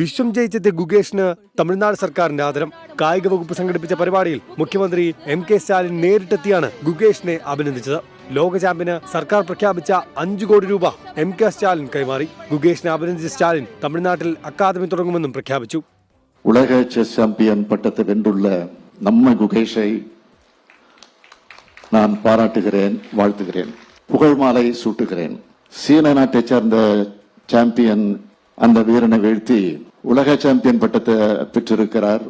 വിശ്വം ജയിച്ചെത്തിയ ഗുഗേഷിന് തമിഴ്നാട് സർക്കാരിന്റെ ആദരം. കായിക വകുപ്പ് സംഘടിപ്പിച്ച പരിപാടിയിൽ മുഖ്യമന്ത്രി എം.കെ. സ്റ്റാലിൻ നേരിട്ടെത്തിയാണ് ഗുഗേഷിനെ അഭിനന്ദിച്ചത്. ലോക ചാമ്പ്യന് സർക്കാർ പ്രഖ്യാപിച്ച 5 കോടി രൂപ എം.കെ. സ്റ്റാലിൻ കൈമാറി. ഗുഗേഷിനെ അഭിനന്ദിച്ച സ്റ്റാലിൻ തമിഴ്നാട്ടിൽ അക്കാദമി തുടങ്ങുമെന്നും പ്രഖ്യാപിച്ചു. உலக செஸ் சாம்பியன் பட்டத்தை வென்றுள்ள நம்ம குகேஷை நான் பாராட்டுகிறேன், வாழ்த்துகிறேன், புகழ் மாலை சூட்டுகிறேன். சீன நாட்டை சேர்ந்த சாம்பியன் அந்த வீரனை வீழ்த்தி உலக சாம்பியன் பட்டத்தை பெற்றிருக்கிறார்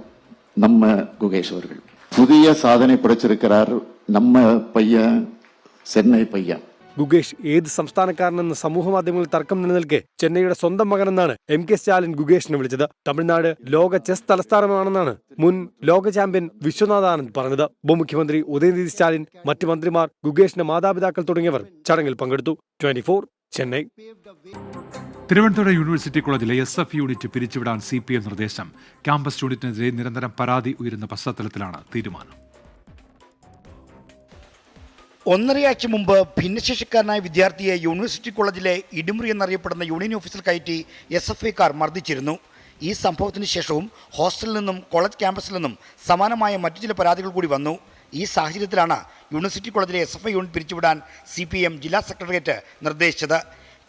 நம்ம குகேஷ் அவர்கள். புதிய சாதனை படைச்சிருக்கிறார் நம்ம பையன், ചെന്നൈ പയ്യൻ. ഗുഗേഷ് ഏത് സംസ്ഥാനക്കാരനെന്ന് സമൂഹമാധ്യമങ്ങളിൽ തർക്കം നിലനിൽക്കെ ചെന്നൈയുടെ സ്വന്തം മകനെന്നാണ് എം.കെ. സ്റ്റാലിൻ ഗുഗേഷിനെ വിളിച്ചത്. തമിഴ്നാട് ലോക ചെസ് തലസ്ഥാനമാണെന്നാണ് മുൻ ലോക ചാമ്പ്യൻ വിശ്വനാഥ് ആനന്ദ് പറഞ്ഞത്. ഉപമുഖ്യമന്ത്രി ഉദയനിധി സ്റ്റാലിൻ, മറ്റ് മന്ത്രിമാർ, ഗുഗേഷിന്റെ മാതാപിതാക്കൾ തുടങ്ങിയവർ ചടങ്ങിൽ പങ്കെടുത്തു. 24 ചെന്നൈ. തിരുവനന്തപുരം യൂണിവേഴ്സിറ്റി കോളേജിലെ SF യൂണിറ്റ് പിരിച്ചുവിടാൻ CPM നിർദ്ദേശം. ക്യാമ്പസ് യൂണിറ്റിനെതിരെ നിരന്തരം പരാതി ഉയരുന്ന പശ്ചാത്തലത്തിലാണ് തീരുമാനം. 1.5 ആഴ്ച മുമ്പ് ഭിന്നശേഷിക്കാരനായ വിദ്യാർത്ഥിയെ യൂണിവേഴ്സിറ്റി കോളേജിലെ ഇടിമുറി എന്നറിയപ്പെടുന്ന യൂണിയൻ ഓഫീസിൽ കയറ്റി SFIക്കാർ മർദ്ദിച്ചിരുന്നു. ഈ സംഭവത്തിന് ശേഷവും ഹോസ്റ്റലിൽ നിന്നും കോളേജ് ക്യാമ്പസിൽ നിന്നും സമാനമായ മറ്റു ചില പരാതികൾ കൂടി വന്നു. ഈ സാഹചര്യത്തിലാണ് യൂണിവേഴ്സിറ്റി കോളേജിലെ SFI യൂണിറ്റ് പിരിച്ചുവിടാൻ CPM ജില്ലാ സെക്രട്ടേറിയറ്റ് നിർദ്ദേശിച്ചത്.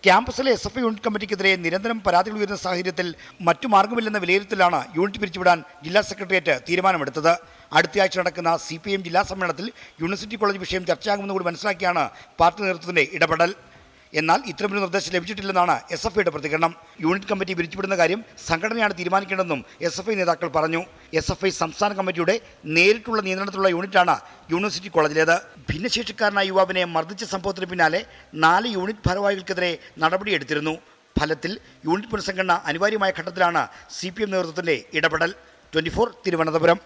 ക്യാമ്പസിലെ SFI യൂണിറ്റ് കമ്മിറ്റിക്കെതിരെ നിരന്തരം പരാതികൾ ഉയരുന്ന സാഹചര്യത്തിൽ മറ്റു മാർഗമില്ലെന്ന വിലയിരുത്തലാണ് യൂണിറ്റ് പിരിച്ചുവിടാൻ ജില്ലാ സെക്രട്ടേറിയറ്റ് തീരുമാനമെടുത്തത്. അടുത്തയാഴ്ച നടക്കുന്ന CPM ജില്ലാ സമ്മേളനത്തിൽ യൂണിവേഴ്സിറ്റി കോളേജ് വിഷയം ചർച്ചയാകുമെന്ന് കൂടി മനസ്സിലാക്കിയാണ് പാർട്ടി നേതൃത്വത്തിന്റെ ഇടപെടൽ. എന്നാൽ ഇത്തരമൊരു നിർദ്ദേശം ലഭിച്ചിട്ടില്ലെന്നാണ് SFIയുടെ പ്രതികരണം. യൂണിറ്റ് കമ്മിറ്റി പിരിച്ചുവിടുന്ന കാര്യം സംഘടനയാണ് തീരുമാനിക്കേണ്ടതെന്നും SFI നേതാക്കൾ പറഞ്ഞു. SFI സംസ്ഥാന കമ്മിറ്റിയുടെ നേരിട്ടുള്ള നിയന്ത്രണത്തിലുള്ള യൂണിറ്റാണ് യൂണിവേഴ്സിറ്റി കോളേജിലേത്. ഭിന്നശേഷിക്കാരനായ യുവാവിനെ മർദ്ദിച്ച സംഭവത്തിന് പിന്നാലെ 4 യൂണിറ്റ് ഭാരവാഹികൾക്കെതിരെ നടപടിയെടുത്തിരുന്നു. ഫലത്തിൽ യൂണിറ്റ് പുനഃസംഘടന അനിവാര്യമായ ഘട്ടത്തിലാണ് CPM നേതൃത്വത്തിന്റെ ഇടപെടൽ. 24 തിരുവനന്തപുരം.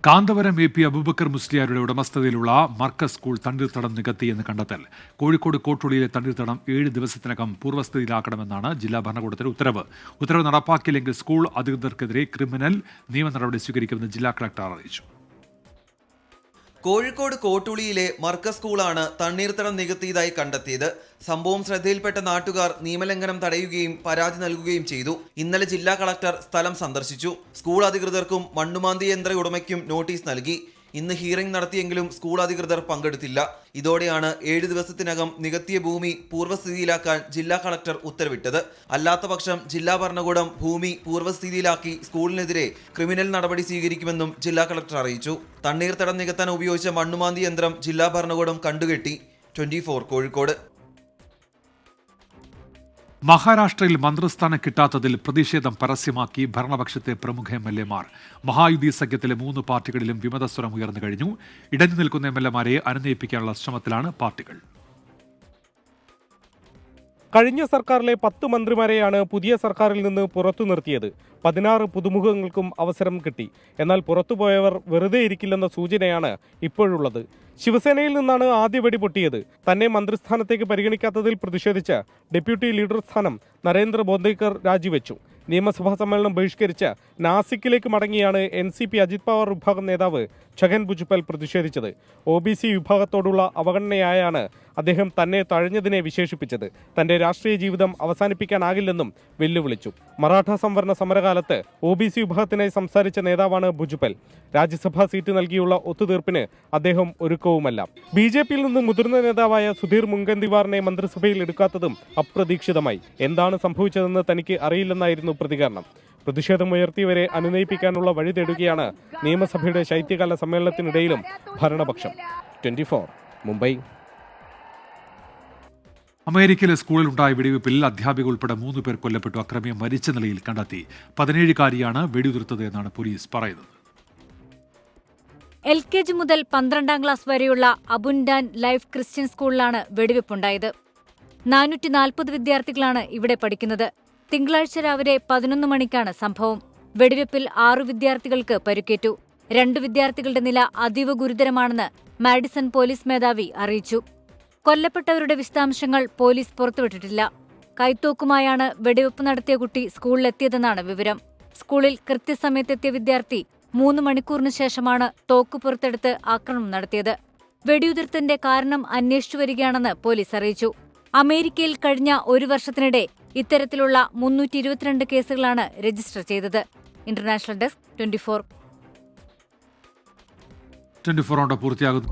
കാന്തപുരം AP അബൂബക്കർ മുസ്ലിയാരുടെ ഉടമസ്ഥതയിലുള്ള മർക്കസ് സ്കൂൾ തണ്ണീർത്തടം നികത്തിയെന്ന് കണ്ടെത്തൽ. കോഴിക്കോട് കോട്ടുള്ളിയിലെ തണ്ണീർത്തടം 7 ദിവസത്തിനകം പൂർവ്വസ്ഥിതിയിലാക്കണമെന്നാണ് ജില്ലാ ഭരണകൂടത്തിന്റെ ഉത്തരവ്. ഉത്തരവ് നടപ്പാക്കിയില്ലെങ്കിൽ സ്കൂൾ അധികൃതർക്കെതിരെ ക്രിമിനൽ നിയമ നടപടി സ്വീകരിക്കുമെന്ന് ജില്ലാ കളക്ടർ അറിയിച്ചു. കോഴിക്കോട് കോട്ടുളിയിലെ മർക്കസ് സ്കൂളാണ് തണ്ണീർത്തടം നികത്തിയതായി കണ്ടെത്തിയത്. സംഭവം ശ്രദ്ധയിൽപ്പെട്ട നാട്ടുകാർ നിയമലംഘനം തടയുകയും പരാതി നൽകുകയും ചെയ്തു. ഇന്നലെ ജില്ലാ കളക്ടർ സ്ഥലം സന്ദർശിച്ചു. സ്കൂൾ അധികൃതർക്കും മണ്ണുമാന്തി യന്ത്ര ഉടമയ്ക്കും നോട്ടീസ് നൽകി. ഇന്ന് ഹിയറിംഗ് നടത്തിയെങ്കിലും സ്കൂൾ അധികൃതർ പങ്കെടുത്തില്ല. ഇതോടെയാണ് 7 ദിവസത്തിനകം നികത്തിയ ഭൂമി പൂർവ്വസ്ഥിതിയിലാക്കാൻ ജില്ലാ കളക്ടർ ഉത്തരവിട്ടത്. അല്ലാത്തപക്ഷം ജില്ലാ ഭരണകൂടം ഭൂമി പൂർവ്വസ്ഥിതിയിലാക്കി സ്കൂളിനെതിരെ ക്രിമിനൽ നടപടി സ്വീകരിക്കുമെന്നും ജില്ലാ കളക്ടർ അറിയിച്ചു. തണ്ണീർത്തടം നികത്താൻ ഉപയോഗിച്ച മണ്ണുമാന്തി യന്ത്രം ജില്ലാ ഭരണകൂടം കണ്ടുകെട്ടി. 24 കോഴിക്കോട്. മഹാരാഷ്ട്രയിൽ മന്ത്രിസ്ഥാനം കിട്ടാത്തതിൽ പ്രതിഷേധം പരസ്യമാക്കി ഭരണപക്ഷത്തെ പ്രമുഖ MLA-മാർ. മഹായുതി സഖ്യത്തിലെ 3 പാർട്ടികളിലും വിമതസ്വരം ഉയർന്നു കഴിഞ്ഞു. ഇടഞ്ഞു നിൽക്കുന്ന MLA-മാരെ അനുനയിപ്പിക്കാനുള്ള ശ്രമത്തിലാണ് പാർട്ടികൾ. കഴിഞ്ഞ സർക്കാരിലെ 10 മന്ത്രിമാരെയാണ് പുതിയ സർക്കാരിൽ നിന്ന് പുറത്തു നിർത്തിയത്. 16 പുതുമുഖങ്ങൾക്കും അവസരം കിട്ടി. എന്നാൽ പുറത്തുപോയവർ വെറുതെ ഇരിക്കില്ലെന്ന സൂചനയാണ് ഇപ്പോഴുള്ളത്. ശിവസേനയിൽ നിന്നാണ് ആദ്യ വെടി പൊട്ടിയത്. തന്നെ മന്ത്രിസ്ഥാനത്തേക്ക് പരിഗണിക്കാത്തതിൽ പ്രതിഷേധിച്ച് ഡെപ്യൂട്ടി ലീഡർ സ്ഥാനം നരേന്ദ്ര ബോന്ദേക്കർ രാജിവെച്ചു. നിയമസഭാ സമ്മേളനം ബഹിഷ്കരിച്ച് നാസിക്കിലേക്ക് മടങ്ങിയാണ് NCP അജിത് പവാർ വിഭാഗം നേതാവ് ഛഗൻ ഭുജ്പൽ പ്രതിഷേധിച്ചത്. OBC വിഭാഗത്തോടുള്ള അവഗണനയായാണ് അദ്ദേഹം തന്നെ തഴഞ്ഞതിനെ വിശേഷിപ്പിച്ചത്. തന്റെ രാഷ്ട്രീയ ജീവിതം അവസാനിപ്പിക്കാനാകില്ലെന്നും വെല്ലുവിളിച്ചു. മറാഠ സംവരണ സമരകാലത്ത് OBC വിഭാഗത്തിനായി സംസാരിച്ച നേതാവാണ് ഭുജ്പൽ. രാജ്യസഭാ സീറ്റ് നൽകിയുള്ള ഒത്തുതീർപ്പിന് അദ്ദേഹം ഒരുക്കവുമല്ല. BJPയിൽ നിന്ന് മുതിർന്ന നേതാവായ സുധീർ മുൻഗന്തിവാറിനെ മന്ത്രിസഭയിൽ എടുക്കാത്തതും അപ്രതീക്ഷിതമായി. എന്താണ് സംഭവിച്ചതെന്ന് തനിക്ക് അറിയില്ലെന്നായിരുന്നു പ്രതികരണം. പ്രതിഷേധമുയർത്തിയവരെ അനുനയിപ്പിക്കാനുള്ള വഴി തേടുകയാണ് നിയമസഭയുടെ ശൈത്യകാല സമ്മേളനത്തിനിടയിലും ഭരണപക്ഷം. 24 മുംബൈ. അമേരിക്കയിലെ സ്കൂളിലുണ്ടായ വെടിവയ്പിൽ അധ്യാപിക ഉൾപ്പെടെ 3 പേർ കൊല്ലപ്പെട്ടു. അക്രമിയെ മരിച്ച നിലയിൽ കണ്ടെത്തി. 17-കാരിയാണ് വെടിയുതിർത്തത് എന്നാണ് പോലീസ് പറയുന്നത്. LKG മുതൽ 12ാം ക്ലാസ് വരെയുള്ള അബുൻഡാൻ ലൈഫ് ക്രിസ്ത്യൻ സ്കൂളിലാണ് വെടിവെപ്പുണ്ടായത്. 440 വിദ്യാർത്ഥികളാണ് ഇവിടെ പഠിക്കുന്നത്. തിങ്കളാഴ്ച രാവിലെ 11 മണിക്കാണ് സംഭവം. വെടിവെപ്പിൽ 6 വിദ്യാർത്ഥികൾക്ക് പരിക്കേറ്റു. 2 വിദ്യാർത്ഥികളുടെ നില അതീവ ഗുരുതരമാണെന്ന് മാഡിസൺ പോലീസ് മേധാവി അറിയിച്ചു. കൊല്ലപ്പെട്ടവരുടെ വിശദാംശങ്ങൾ പോലീസ് പുറത്തുവിട്ടിട്ടില്ല. കൈത്തോക്കുമായാണ് വെടിവെപ്പ് നടത്തിയ കുട്ടി സ്കൂളിലെത്തിയതെന്നാണ് വിവരം. സ്കൂളിൽ കൃത്യസമയത്തെത്തിയ വിദ്യാർത്ഥി 3 മണിക്കൂറിനു ശേഷമാണ് തോക്ക് പുറത്തെടുത്ത് ആക്രമണം നടത്തിയത്. വെടിയുതിർത്തിന്റെ കാരണം അന്വേഷിച്ചു വരികയാണെന്ന് പോലീസ് അറിയിച്ചു. അമേരിക്കയിൽ കഴിഞ്ഞ 1 വർഷത്തിനിടെ ഇത്തരത്തിലുള്ള 322 കേസുകളാണ് രജിസ്റ്റർ ചെയ്തത്. ഇന്റർനാഷണൽ ഡെസ്ക് 24 പൂർത്തിയാകുന്നു.